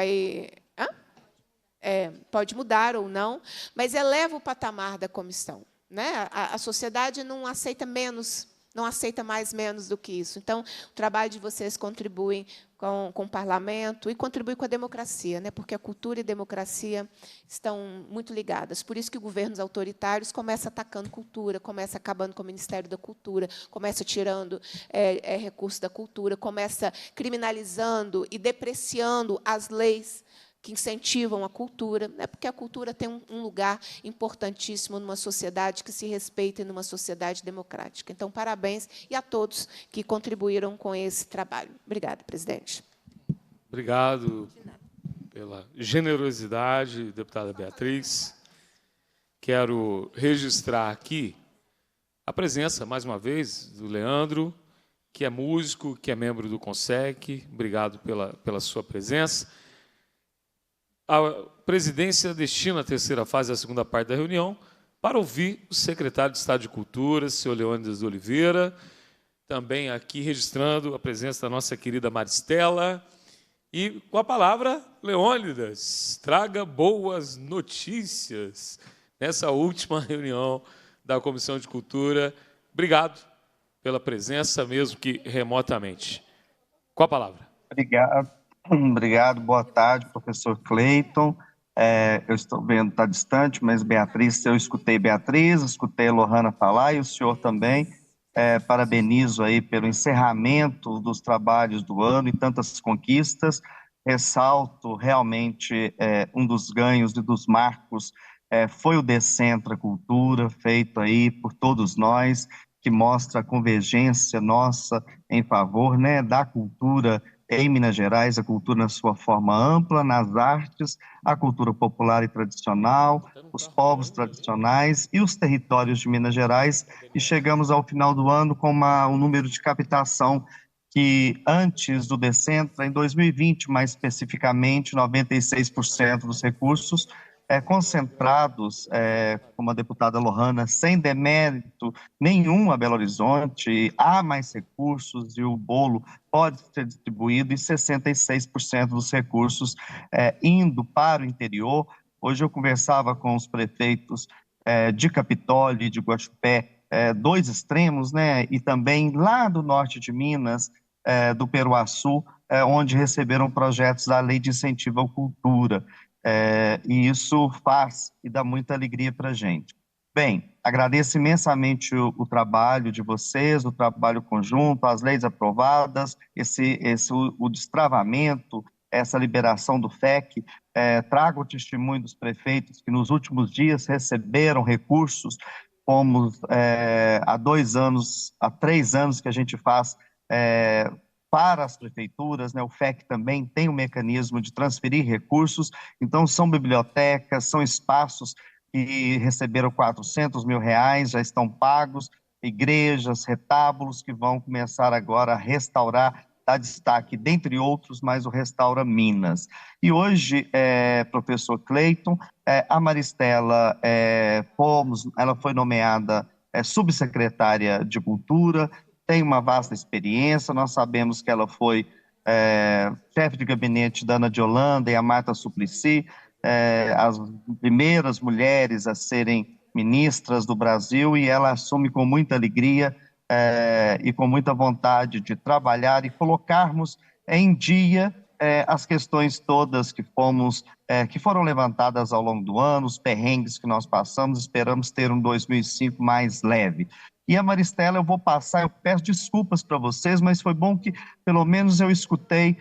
pode mudar ou não, mas eleva o patamar da comissão. Né? A sociedade não aceita menos não aceita mais menos do que isso. Então, o trabalho de vocês contribui com o parlamento e contribui com a democracia, né? Porque a cultura e a democracia estão muito ligadas. Por isso que governos autoritários começam atacando cultura, começam acabando com o Ministério da Cultura, começam tirando recursos da cultura, começam criminalizando e depreciando as leis que incentivam a cultura, né? Porque a cultura tem um lugar importantíssimo numa sociedade que se respeita e numa sociedade democrática. Então, parabéns e a todos que contribuíram com esse trabalho. Obrigada, presidente. Obrigado pela generosidade, deputada Beatriz. Quero registrar aqui a presença, mais uma vez, do Leandro, que é músico, que é membro do CONSEC. Obrigado pela sua presença. A presidência destina a terceira fase, a segunda parte da reunião, para ouvir o secretário de Estado de Cultura, senhor Leônidas de Oliveira, também aqui registrando a presença da nossa querida Maristela. E, com a palavra, Leônidas, traga boas notícias nessa última reunião da Comissão de Cultura. Obrigado pela presença, mesmo que remotamente. Com a palavra. Obrigado, boa tarde, professor Cleiton. Eu estou vendo, está distante, mas Beatriz, eu escutei Beatriz, escutei a Lohana falar e o senhor também. Parabenizo aí pelo encerramento dos trabalhos do ano e tantas conquistas. Ressalto realmente um dos ganhos e dos marcos foi o Decentra Cultura, feito aí por todos nós, que mostra a convergência nossa em favor, né, da cultura em Minas Gerais, a cultura na sua forma ampla, nas artes, a cultura popular e tradicional, os povos tradicionais e os territórios de Minas Gerais, e chegamos ao final do ano com um número de captação que antes do Decentra, em 2020, mais especificamente, 96% dos recursos concentrados, como a deputada Lohana, sem demérito nenhum a Belo Horizonte, há mais recursos e o bolo pode ser distribuído, e 66% dos recursos indo para o interior. Hoje eu conversava com os prefeitos de Capitólio e de Guaxupé, dois extremos, né, e também lá do norte de Minas, do Peruaçu, onde receberam projetos da Lei de Incentivo à Cultura. E isso faz e dá muita alegria para a gente. Bem, agradeço imensamente o trabalho de vocês, o trabalho conjunto, as leis aprovadas, o destravamento, essa liberação do FEC. Trago o testemunho dos prefeitos que nos últimos dias receberam recursos, como há 2 anos, há 3 anos que a gente faz para as prefeituras, né? O FEC também tem um mecanismo de transferir recursos, então são bibliotecas, são espaços que receberam R$400 mil, já estão pagos, igrejas, retábulos que vão começar agora a restaurar, dá destaque, dentre outros, mas o Restaura Minas. E hoje, professor Cleiton, a Maristela, ela foi nomeada subsecretária de Cultura, tem uma vasta experiência, nós sabemos que ela foi chefe de gabinete da Ana de Holanda e a Marta Suplicy, as primeiras mulheres a serem ministras do Brasil, e ela assume com muita alegria e com muita vontade de trabalhar e colocarmos em dia as questões todas que foram levantadas ao longo do ano, os perrengues que nós passamos. Esperamos ter um 2005 mais leve. E a Maristela, eu vou passar, eu peço desculpas para vocês, mas foi bom que pelo menos eu escutei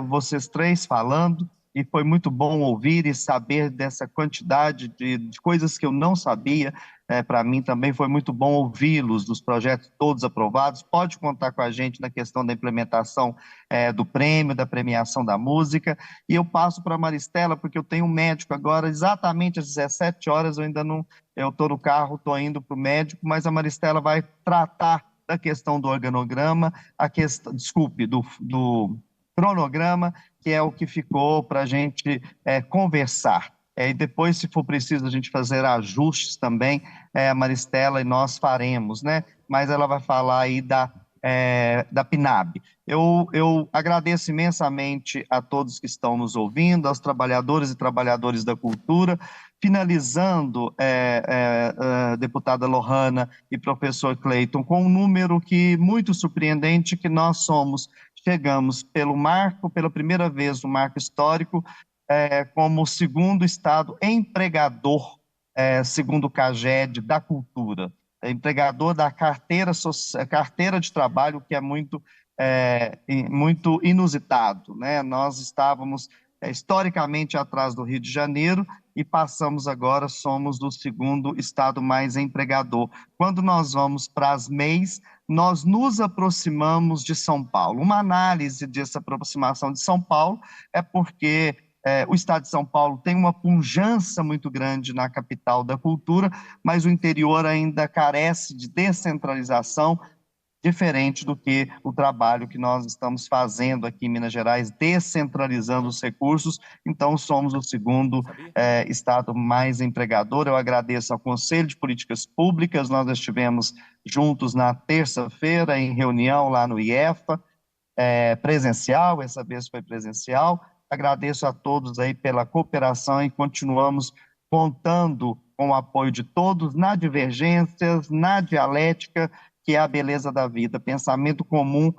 vocês três falando, e foi muito bom ouvir e saber dessa quantidade de coisas que eu não sabia. Para mim também foi muito bom ouvi-los, dos projetos todos aprovados. Pode contar com a gente na questão da implementação do prêmio, da premiação da música. E eu passo para a Maristela, porque eu tenho um médico agora, exatamente às 17 horas, eu ainda não... Eu estou no carro, estou indo para o médico, mas a Maristela vai tratar da questão do organograma, do cronograma, que é o que ficou para a gente conversar. E depois, se for preciso a gente fazer ajustes também, a Maristela e nós faremos, né? Mas ela vai falar aí da da PNAB. Eu agradeço imensamente a todos que estão nos ouvindo, aos trabalhadores e trabalhadoras da cultura, finalizando, deputada Lohana e professor Cleiton, com um número muito surpreendente, que chegamos pela primeira vez no marco histórico, como o segundo estado empregador, segundo o CAGED, da cultura, empregador da carteira de trabalho, que é muito inusitado, né? Nós estávamos historicamente atrás do Rio de Janeiro e passamos agora, somos o segundo estado mais empregador. Quando nós vamos para as MEIs, nós nos aproximamos de São Paulo. Uma análise dessa aproximação de São Paulo é porque o estado de São Paulo tem uma pujança muito grande na capital da cultura, mas o interior ainda carece de descentralização, diferente do que o trabalho que nós estamos fazendo aqui em Minas Gerais, descentralizando os recursos. Então, somos o segundo estado mais empregador. Eu agradeço ao Conselho de Políticas Públicas, nós estivemos juntos na terça-feira, em reunião lá no IEFA, presencial, essa vez foi presencial. Agradeço a todos aí pela cooperação e continuamos contando com o apoio de todos na divergências, na dialética, que é a beleza da vida. Pensamento comum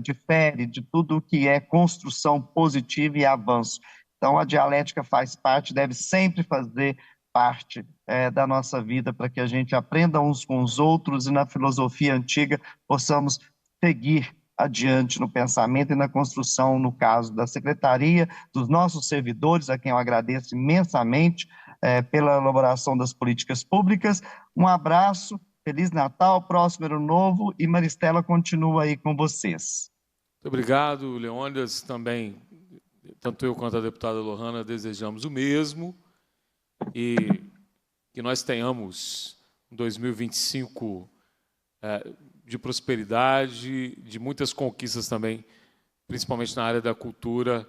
difere de tudo que é construção positiva e avanço. Então, a dialética faz parte, deve sempre fazer parte da nossa vida, para que a gente aprenda uns com os outros e, na filosofia antiga, possamos seguir adiante no pensamento e na construção, no caso da Secretaria, dos nossos servidores, a quem eu agradeço imensamente pela elaboração das políticas públicas. Um abraço, Feliz Natal, próximo Ano Novo, e Maristela continua aí com vocês. Muito obrigado, Leônidas. Também, tanto eu quanto a deputada Lohana, desejamos o mesmo, e que nós tenhamos um 2025 de prosperidade, de muitas conquistas também, principalmente na área da cultura,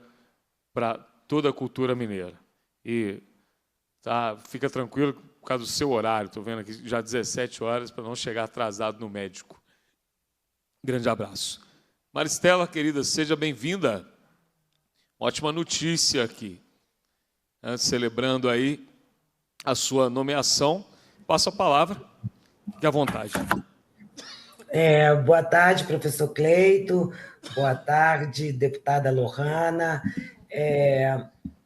para toda a cultura mineira. E fica tranquilo por causa do seu horário, estou vendo aqui já 17 horas, para não chegar atrasado no médico. Grande abraço. Maristela, querida, seja bem-vinda. Ótima notícia aqui. Celebrando aí a sua nomeação. Passo a palavra, fique à vontade. Boa tarde, professor Cleiton. Boa tarde, deputada Lohana.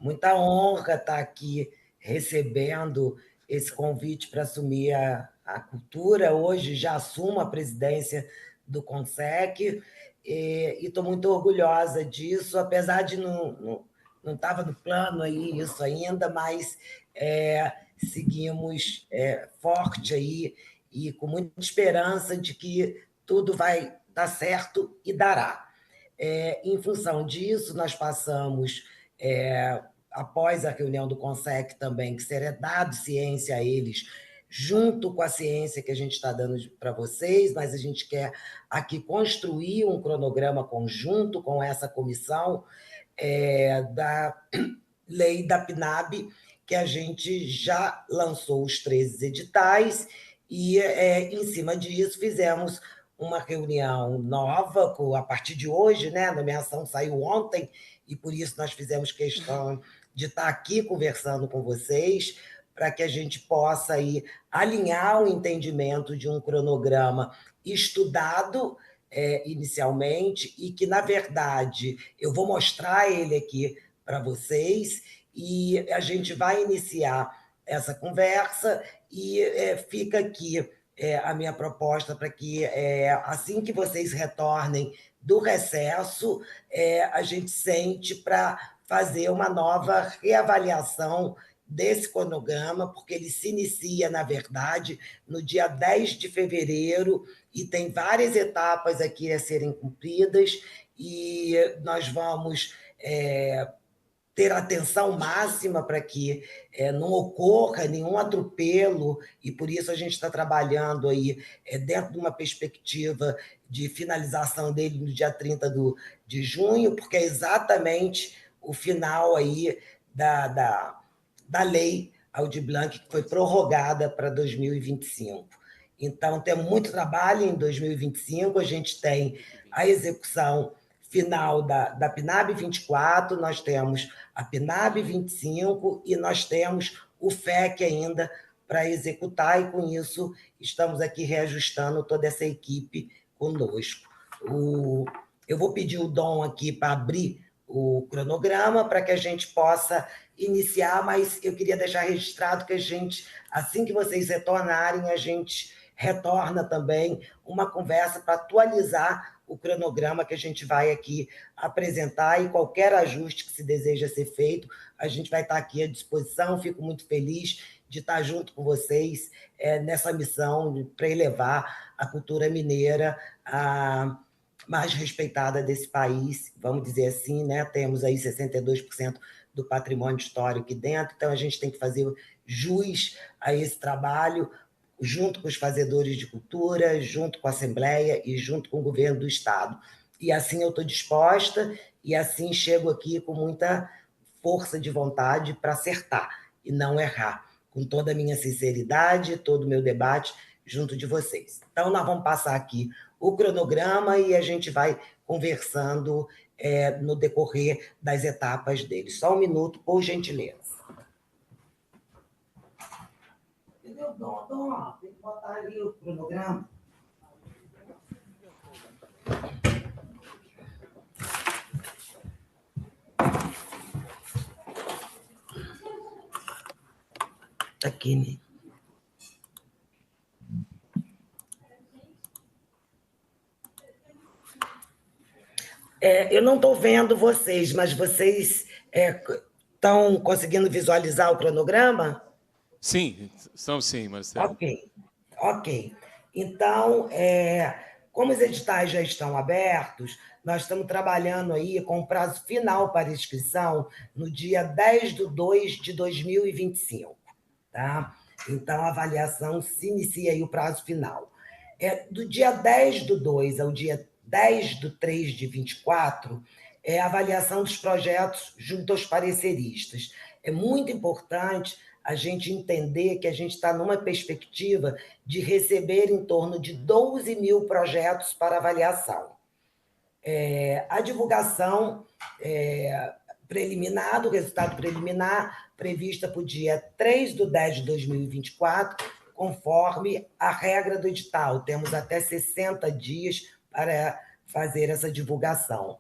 Muita honra estar aqui recebendo esse convite para assumir a cultura. Hoje já assumo a presidência do CONSEC e estou muito orgulhosa disso, apesar de não estava no plano aí isso ainda, mas seguimos forte aí e com muita esperança de que tudo vai dar certo e dará. Em função disso, nós passamos, após a reunião do CONSEC também, que será dado ciência a eles, junto com a ciência que a gente está dando para vocês, mas a gente quer aqui construir um cronograma conjunto com essa comissão da lei da PNAB, que a gente já lançou os 13 editais, e, em cima disso, fizemos uma reunião nova, a partir de hoje, né? A nomeação saiu ontem, e por isso nós fizemos questão de estar aqui conversando com vocês, para que a gente possa aí alinhar o entendimento de um cronograma estudado inicialmente, e que, na verdade, eu vou mostrar ele aqui para vocês, e a gente vai iniciar essa conversa, e fica aqui a minha proposta para que, assim que vocês retornem do recesso, a gente sente para fazer uma nova reavaliação desse cronograma, porque ele se inicia, na verdade, no dia 10 de fevereiro, e tem várias etapas aqui a serem cumpridas, e nós vamos ter atenção máxima para que não ocorra nenhum atropelo, e por isso a gente está trabalhando aí dentro de uma perspectiva de finalização dele no dia 30 de junho, porque é exatamente o final aí da lei Aldir Blanc, que foi prorrogada para 2025. Então, temos muito trabalho em 2025, a gente tem a execução final da PNAB 24, nós temos a PNAB 25 e nós temos o FEC ainda para executar, e com isso estamos aqui reajustando toda essa equipe conosco. Eu vou pedir o Dom aqui para abrir o cronograma para que a gente possa iniciar, mas eu queria deixar registrado que a gente, assim que vocês retornarem, a gente retorna também uma conversa para atualizar o cronograma que a gente vai aqui apresentar, e qualquer ajuste que se deseja ser feito, a gente vai estar aqui à disposição. Fico muito feliz de estar junto com vocês nessa missão para elevar a cultura mineira a mais respeitada desse país, vamos dizer assim, né? Temos aí 62% do patrimônio histórico aqui dentro, então a gente tem que fazer jus a esse trabalho, junto com os fazedores de cultura, junto com a Assembleia e junto com o governo do Estado. E assim eu estou disposta, e assim chego aqui com muita força de vontade para acertar e não errar, com toda a minha sinceridade, todo o meu debate junto de vocês. Então, nós vamos passar aqui o cronograma e a gente vai conversando no decorrer das etapas dele. Só um minuto, por gentileza. Entendeu, Dom? Tem que botar ali o cronograma. Aqui, né? Eu não estou vendo vocês, mas vocês estão conseguindo visualizar o cronograma? Sim, estamos sim, Marcelo. Ok. Então, como os editais já estão abertos, nós estamos trabalhando aí com o prazo final para inscrição no dia 10/2/2025, tá? Então, a avaliação se inicia aí o prazo final. Do dia 10/2 ao dia 10/3/24, a avaliação dos projetos junto aos pareceristas. É muito importante a gente entender que a gente está numa perspectiva de receber em torno de 12 mil projetos para avaliação. A divulgação preliminar, do resultado preliminar, prevista para o dia 3/10/2024, conforme a regra do edital. Temos até 60 dias para fazer essa divulgação.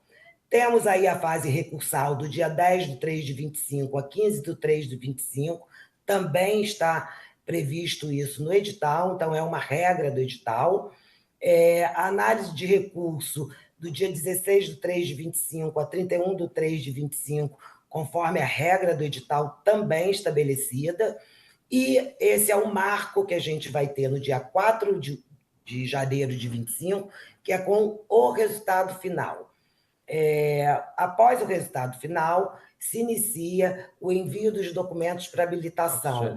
Temos aí a fase recursal do dia 10/3/25 a 15/3/25, também está previsto isso no edital, então é uma regra do edital. A análise de recurso do dia 16/3/25 a 31/3/25, conforme a regra do edital também estabelecida, e esse é o marco que a gente vai ter no dia 4 de janeiro de 25, que é com o resultado final. Após o resultado final, se inicia o envio dos documentos para habilitação.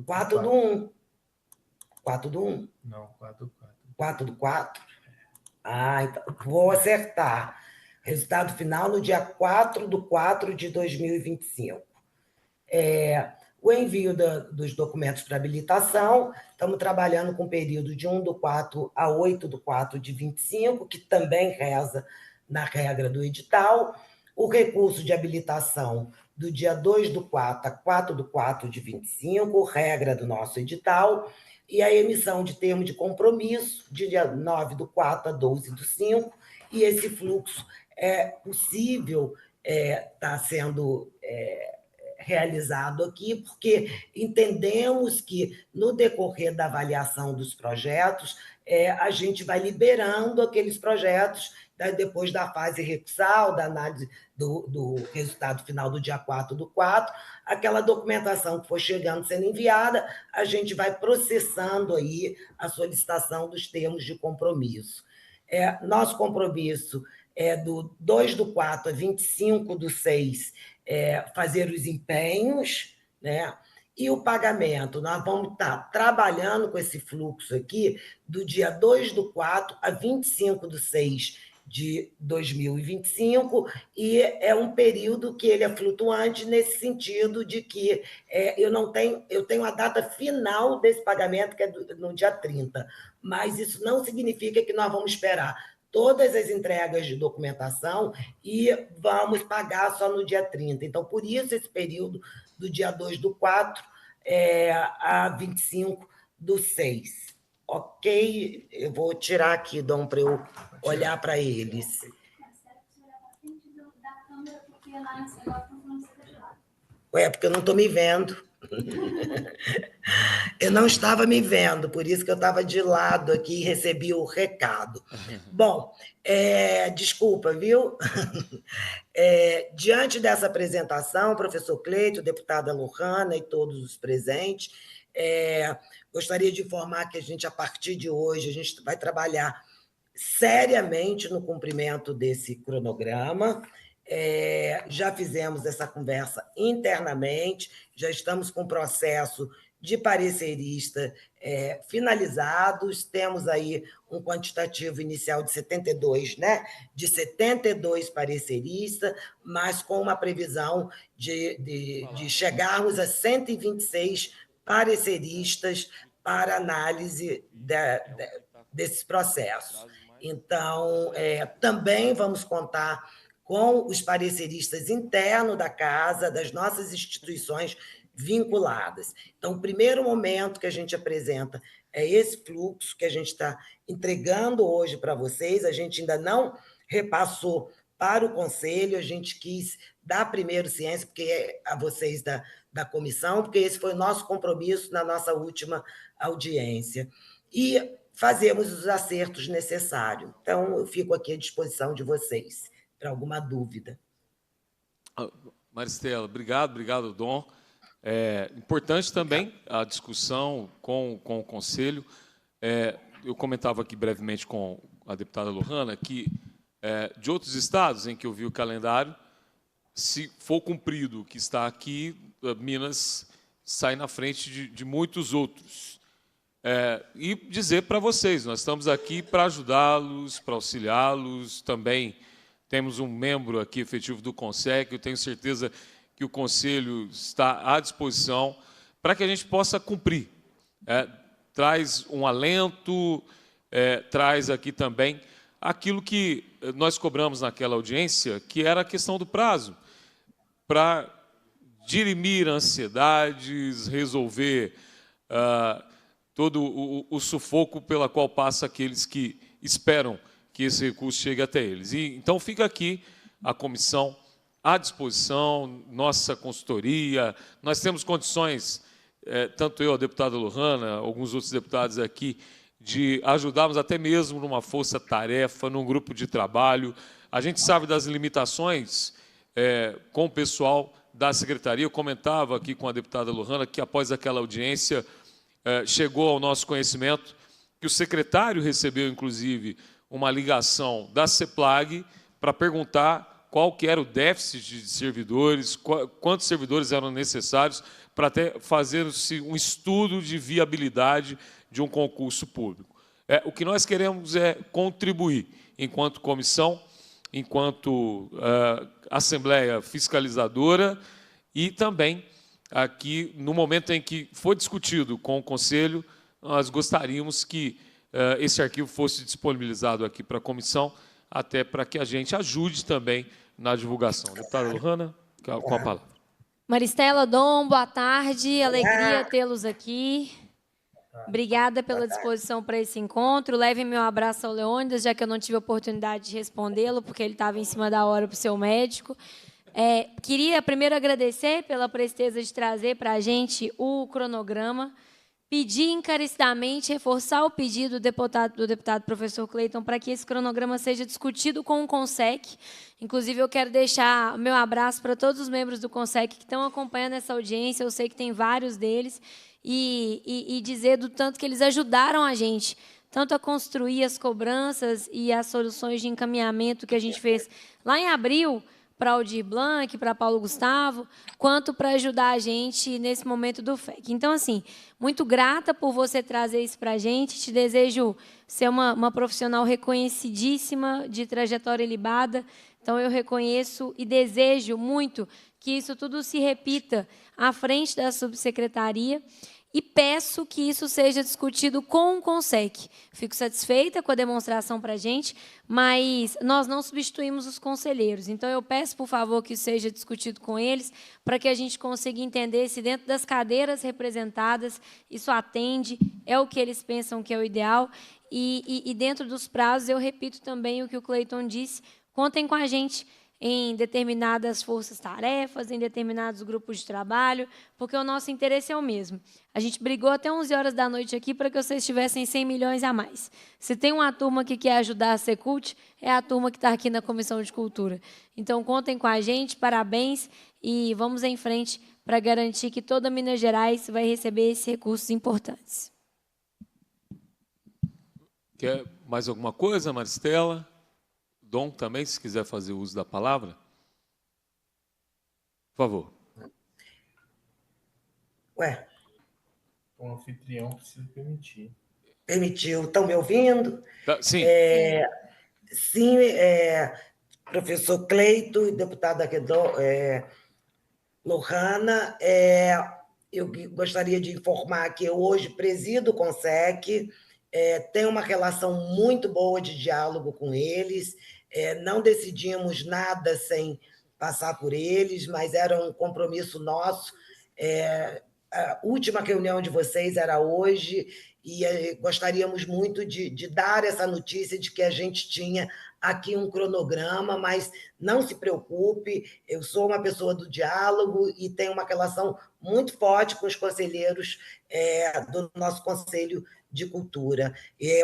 4/1. 4/1? Não, 4/4. 4/4? Então vou acertar. Resultado final no dia 4/4/2025. O envio dos documentos para habilitação, estamos trabalhando com o período de 1/4 a 8/4/25, que também reza na regra do edital. O recurso de habilitação do dia 2/4 a 4/4/25, regra do nosso edital, e a emissão de termo de compromisso de dia 9/4 a 12/5, e esse fluxo é possível estar sendo realizado aqui, porque entendemos que, no decorrer da avaliação dos projetos, a gente vai liberando aqueles projetos, depois da fase recursal, da análise do resultado final do dia 4/4, aquela documentação que for chegando, sendo enviada, a gente vai processando aí a solicitação dos termos de compromisso. Nosso compromisso é do 2/4 a 25/6, fazer os empenhos, né? E o pagamento, nós vamos estar trabalhando com esse fluxo aqui do dia 2/4 a 25/6 de 2025, e é um período que ele é flutuante nesse sentido de que eu tenho a data final desse pagamento, que é no dia 30, mas isso não significa que nós vamos esperar todas as entregas de documentação e vamos pagar só no dia 30. Então, por isso, esse período do dia 2/4 a 25/6. Ok? Eu vou tirar aqui, Dom, para eu olhar para eles. Ué, porque eu não estou me vendo. Eu não estava me vendo, por isso que eu estava de lado aqui e recebi o recado. Bom, desculpa, viu? Diante dessa apresentação, professor Cleito, deputada Lohana e todos os presentes, gostaria de informar que a gente, a partir de hoje, a gente vai trabalhar seriamente no cumprimento desse cronograma. Já fizemos essa conversa internamente, já estamos com o processo de parecerista finalizados, temos aí um quantitativo inicial de 72, né? De 72 pareceristas, mas com uma previsão de chegarmos a 126 pareceristas para análise desses processos. Então, também vamos contar com os pareceristas internos da casa, das nossas instituições vinculadas. Então, o primeiro momento que a gente apresenta é esse fluxo que a gente está entregando hoje para vocês, a gente ainda não repassou para o Conselho, a gente quis dar primeiro ciência porque a vocês da comissão, porque esse foi o nosso compromisso na nossa última audiência. E fazemos os acertos necessários. Então, eu fico aqui à disposição de vocês para alguma dúvida. Maristela, obrigado, Dom. Importante também a discussão com o Conselho. Eu comentava aqui brevemente com a deputada Lohana que, de outros estados em que eu vi o calendário, se for cumprido o que está aqui, Minas sai na frente de muitos outros. E dizer para vocês, nós estamos aqui para ajudá-los, para auxiliá-los. Também temos um membro aqui efetivo do CONSEC, eu tenho certeza que o Conselho está à disposição para que a gente possa cumprir. Traz um alento, traz aqui também aquilo que nós cobramos naquela audiência, que era a questão do prazo, para dirimir ansiedades, resolver todo o sufoco pela qual passa aqueles que esperam que esse recurso chegue até eles. Então, fica aqui a comissão à disposição, nossa consultoria. Nós temos condições, tanto eu, a deputada Lohana, alguns outros deputados aqui, de ajudarmos até mesmo numa força-tarefa, num grupo de trabalho. A gente sabe das limitações com o pessoal da Secretaria. Eu comentava aqui com a deputada Lohana que, após aquela audiência, chegou ao nosso conhecimento que o secretário recebeu, inclusive, uma ligação da CEPLAG para perguntar qual que era o déficit de servidores, quantos servidores eram necessários para até fazer-se um estudo de viabilidade de um concurso público. O que nós queremos é contribuir, enquanto comissão, enquanto Assembleia Fiscalizadora, e também, aqui, no momento em que for discutido com o Conselho, nós gostaríamos que esse arquivo fosse disponibilizado aqui para a comissão, até para que a gente ajude também na divulgação. Deputada Lohana, com a palavra. Maristela, Dom, boa tarde. Alegria tê-los aqui. Obrigada pela disposição para esse encontro. Leve meu abraço ao Leônidas, já que eu não tive a oportunidade de respondê-lo, porque ele estava em cima da hora para o seu médico. Queria primeiro agradecer pela presteza de trazer para a gente o cronograma, pedir encarecidamente, reforçar o pedido do deputado professor Cleiton para que esse cronograma seja discutido com o CONSEC. Inclusive, eu quero deixar meu abraço para todos os membros do CONSEC que estão acompanhando essa audiência, eu sei que tem vários deles, e dizer do tanto que eles ajudaram a gente, tanto a construir as cobranças e as soluções de encaminhamento que a gente fez lá em abril, para Aldir Blanc, para Paulo Gustavo, quanto para ajudar a gente nesse momento do FEC. Então, assim, muito grata por você trazer isso para a gente. Te desejo ser uma profissional reconhecidíssima, de trajetória ilibada. Então, eu reconheço e desejo muito que isso tudo se repita à frente da subsecretaria e peço que isso seja discutido com o CONSEC. Fico satisfeita com a demonstração para a gente, mas nós não substituímos os conselheiros. Então, eu peço, por favor, que isso seja discutido com eles, para que a gente consiga entender se dentro das cadeiras representadas isso atende, é o que eles pensam que é o ideal. E dentro dos prazos, eu repito também o que o Cleiton disse, contem com a gente em determinadas forças-tarefas, em determinados grupos de trabalho, porque o nosso interesse é o mesmo. A gente brigou até 11 horas da noite aqui para que vocês tivessem 100 milhões a mais. Se tem uma turma que quer ajudar a Secult, é a turma que está aqui na Comissão de Cultura. Então, contem com a gente, parabéns, e vamos em frente para garantir que toda Minas Gerais vai receber esses recursos importantes. Quer mais alguma coisa, Maristela? Dom também, se quiser fazer uso da palavra. Por favor. Ué. O anfitrião precisa permitir. Permitiu. Estão me ouvindo? Sim. Sim, professor Cleito e deputada Lohana, eu gostaria de informar que eu hoje presido o CONSEC, tenho uma relação muito boa de diálogo com eles, não decidimos nada sem passar por eles, mas era um compromisso nosso. A última reunião de vocês era hoje, e gostaríamos muito de dar essa notícia de que a gente tinha aqui um cronograma, mas não se preocupe, eu sou uma pessoa do diálogo e tenho uma relação muito forte com os conselheiros do nosso Conselho de Cultura.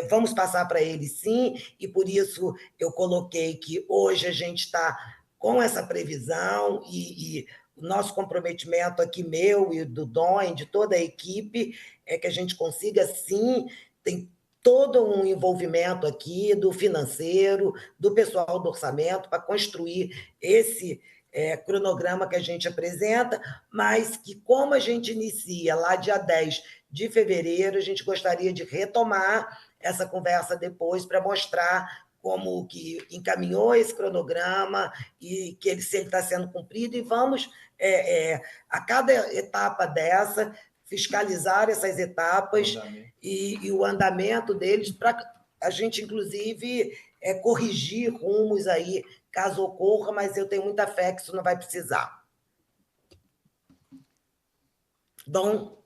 Vamos passar para eles, sim, e por isso eu coloquei que hoje a gente está com essa previsão e o nosso comprometimento aqui, meu e do Dom, e de toda a equipe, é que a gente consiga, sim, tem todo um envolvimento aqui do financeiro, do pessoal do orçamento, para construir esse cronograma que a gente apresenta, mas que, como a gente inicia lá dia 10 de fevereiro, a gente gostaria de retomar essa conversa depois para mostrar como que encaminhou esse cronograma e que se ele está sendo cumprido, e vamos, a cada etapa dessa, fiscalizar essas etapas e o andamento deles, para a gente, inclusive, corrigir rumos aí, caso ocorra, mas eu tenho muita fé que isso não vai precisar. Dom?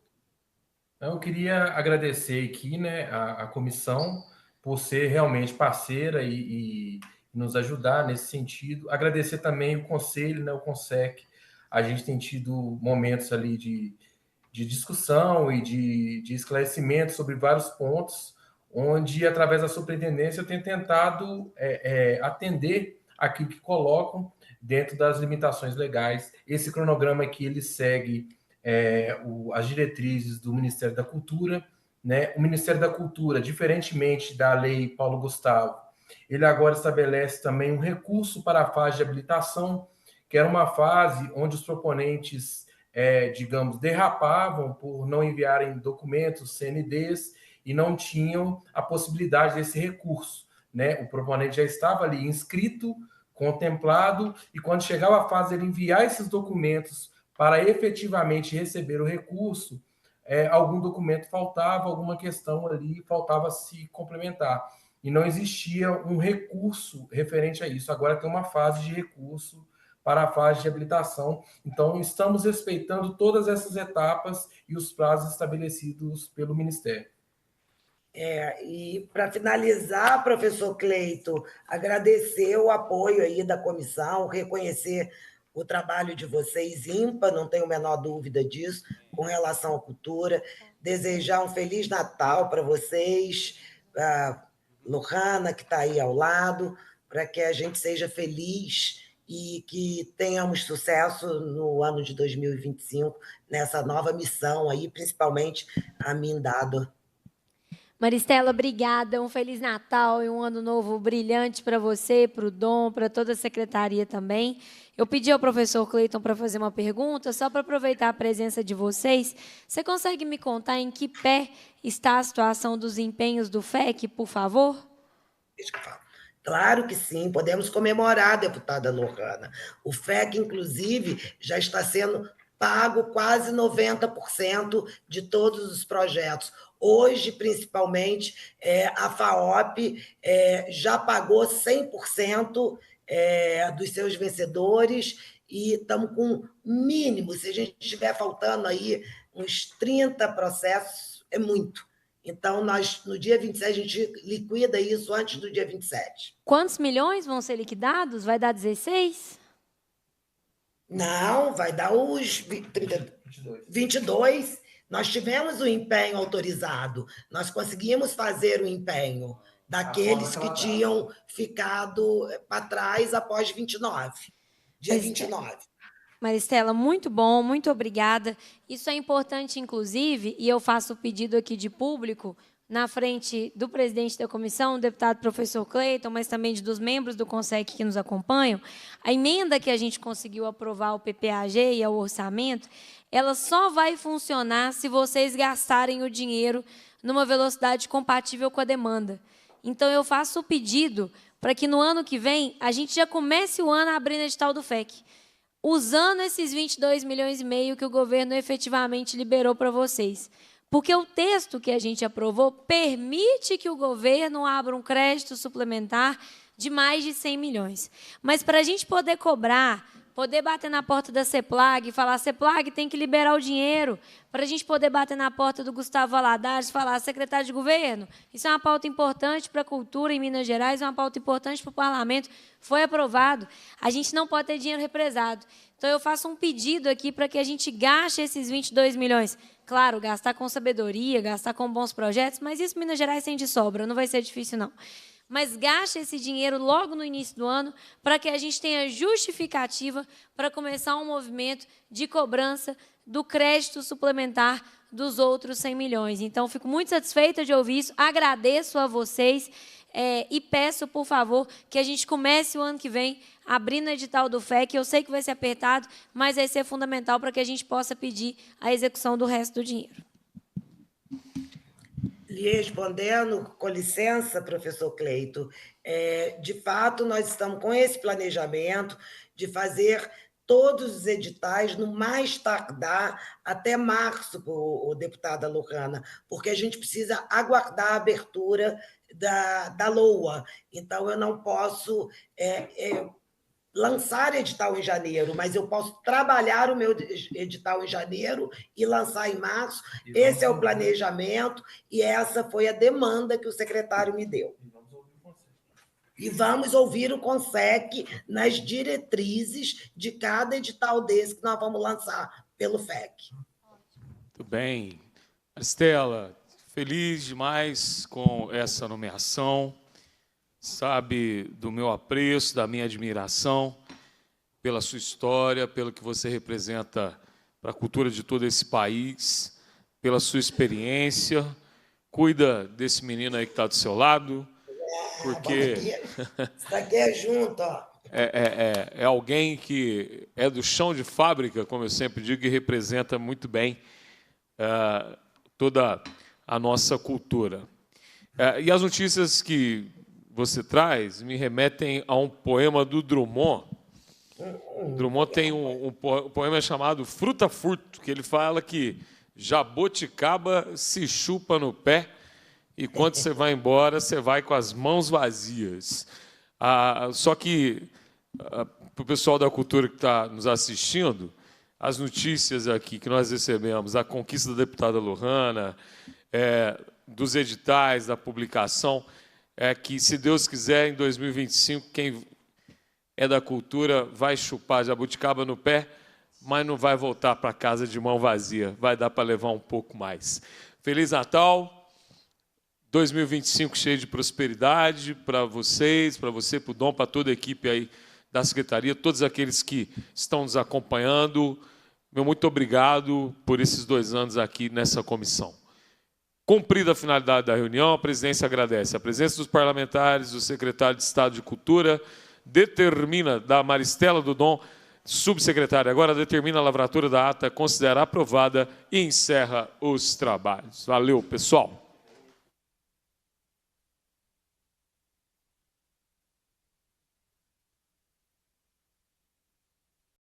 Eu queria agradecer aqui, né, a comissão por ser realmente parceira e nos ajudar nesse sentido. Agradecer também o Conselho, né, o CONSEC. A gente tem tido momentos ali de discussão e de esclarecimento sobre vários pontos, onde, através da superintendência, eu tenho tentado atender aquilo que colocam dentro das limitações legais. Esse cronograma aqui, ele segue as diretrizes do Ministério da Cultura, né? O Ministério da Cultura, diferentemente da Lei Paulo Gustavo, ele agora estabelece também um recurso para a fase de habilitação, que era uma fase onde os proponentes, digamos, derrapavam por não enviarem documentos, CNDs, e não tinham a possibilidade desse recurso, né? O proponente já estava ali inscrito, contemplado, e quando chegava a fase de ele enviar esses documentos para efetivamente receber o recurso, algum documento faltava, alguma questão ali faltava se complementar. E não existia um recurso referente a isso. Agora tem uma fase de recurso para a fase de habilitação. Então, estamos respeitando todas essas etapas e os prazos estabelecidos pelo Ministério. E para finalizar, professor Cleito, agradecer o apoio aí da comissão, reconhecer o trabalho de vocês ímpar, não tenho a menor dúvida disso, com relação à cultura. Desejar um Feliz Natal para vocês, a Lohana, que está aí ao lado, para que a gente seja feliz e que tenhamos sucesso no ano de 2025, nessa nova missão aí, principalmente a mim dada. Maristela, obrigada. Um Feliz Natal e um Ano Novo brilhante para você, para o Dom, para toda a secretaria também. Eu pedi ao professor Cleiton para fazer uma pergunta, só para aproveitar a presença de vocês. Você consegue me contar em que pé está a situação dos empenhos do FEC, por favor? Deixa eu falar. Claro que sim, podemos comemorar, deputada Lohana. O FEC, inclusive, já está sendo pago quase 90% de todos os projetos. Hoje, principalmente, a FAOP já pagou 100% dos seus vencedores e estamos com mínimo, se a gente estiver faltando aí uns 30 processos, é muito. Então, nós, no dia 27, a gente liquida isso antes do dia 27. Quantos milhões vão ser liquidados? Vai dar 16? Não, vai dar os 22. Nós tivemos o empenho autorizado. Nós conseguimos fazer o empenho daqueles que tinham ficado para trás após 29. Dia 29. Maristela, muito bom, muito obrigada. Isso é importante, inclusive, e eu faço o pedido aqui de público, na frente do presidente da comissão, o deputado professor Cleiton, mas também dos membros do CONSEC que nos acompanham. A emenda que a gente conseguiu aprovar ao PPAG e ao orçamento, ela só vai funcionar se vocês gastarem o dinheiro numa velocidade compatível com a demanda. Então, eu faço o pedido para que no ano que vem a gente já comece o ano abrindo edital do FEC, usando esses 22 milhões e meio que o governo efetivamente liberou para vocês. Porque o texto que a gente aprovou permite que o governo abra um crédito suplementar de mais de 100 milhões. Mas para a gente poder cobrar, poder bater na porta da CEPLAG e falar, CEPLAG tem que liberar o dinheiro, para a gente poder bater na porta do Gustavo Valadares e falar, secretário de governo, isso é uma pauta importante para a cultura em Minas Gerais, é uma pauta importante para o parlamento, foi aprovado, a gente não pode ter dinheiro represado. Então, eu faço um pedido aqui para que a gente gaste esses 22 milhões. Claro, gastar com sabedoria, gastar com bons projetos, mas isso Minas Gerais tem de sobra, não vai ser difícil, não. Mas gaste esse dinheiro logo no início do ano para que a gente tenha justificativa para começar um movimento de cobrança do crédito suplementar dos outros 100 milhões. Então, fico muito satisfeita de ouvir isso, agradeço a vocês e peço, por favor, que a gente comece o ano que vem abrindo o edital do FEC. Eu sei que vai ser apertado, mas vai ser fundamental para que a gente possa pedir a execução do resto do dinheiro. Lhe respondendo, com licença, professor Cleiton, de fato, nós estamos com esse planejamento de fazer todos os editais, no mais tardar, até março, o deputada Lohana, porque a gente precisa aguardar a abertura da LOA. Então, eu não posso lançar edital em janeiro, mas eu posso trabalhar o meu edital em janeiro e lançar em março. Esse é o planejamento e essa foi a demanda que o secretário me deu. E vamos ouvir o CONSEC nas diretrizes de cada edital desse que nós vamos lançar pelo FEC. Muito bem. Maristela, feliz demais com essa nomeação. Sabe do meu apreço, da minha admiração pela sua história, pelo que você representa para a cultura de todo esse país, pela sua experiência. Cuida desse menino aí que está do seu lado, porque isso aqui é junto, ó. É alguém que é do chão de fábrica, como eu sempre digo, e representa muito bem toda a nossa cultura. E as notícias que você traz me remetem a um poema do Drummond. Drummond tem um poema chamado Fruta Furto, que ele fala que jaboticaba se chupa no pé e quando você vai embora, você vai com as mãos vazias. Só que, para o pessoal da cultura que está nos assistindo, as notícias aqui que nós recebemos, a conquista da deputada Lohana, dos editais, da publicação, que, se Deus quiser, em 2025, quem é da cultura vai chupar jabuticaba no pé, mas não vai voltar para casa de mão vazia, vai dar para levar um pouco mais. Feliz Natal, 2025 cheio de prosperidade para vocês, para você, para o Dom, para toda a equipe aí da Secretaria, todos aqueles que estão nos acompanhando. Meu muito obrigado por esses 2 anos aqui nessa comissão. Cumprida a finalidade da reunião, a presidência agradece a presença dos parlamentares, do secretário de Estado de Cultura, determina, da Maristela Dudon, subsecretária, agora determina a lavratura da ata, considera aprovada e encerra os trabalhos. Valeu, pessoal.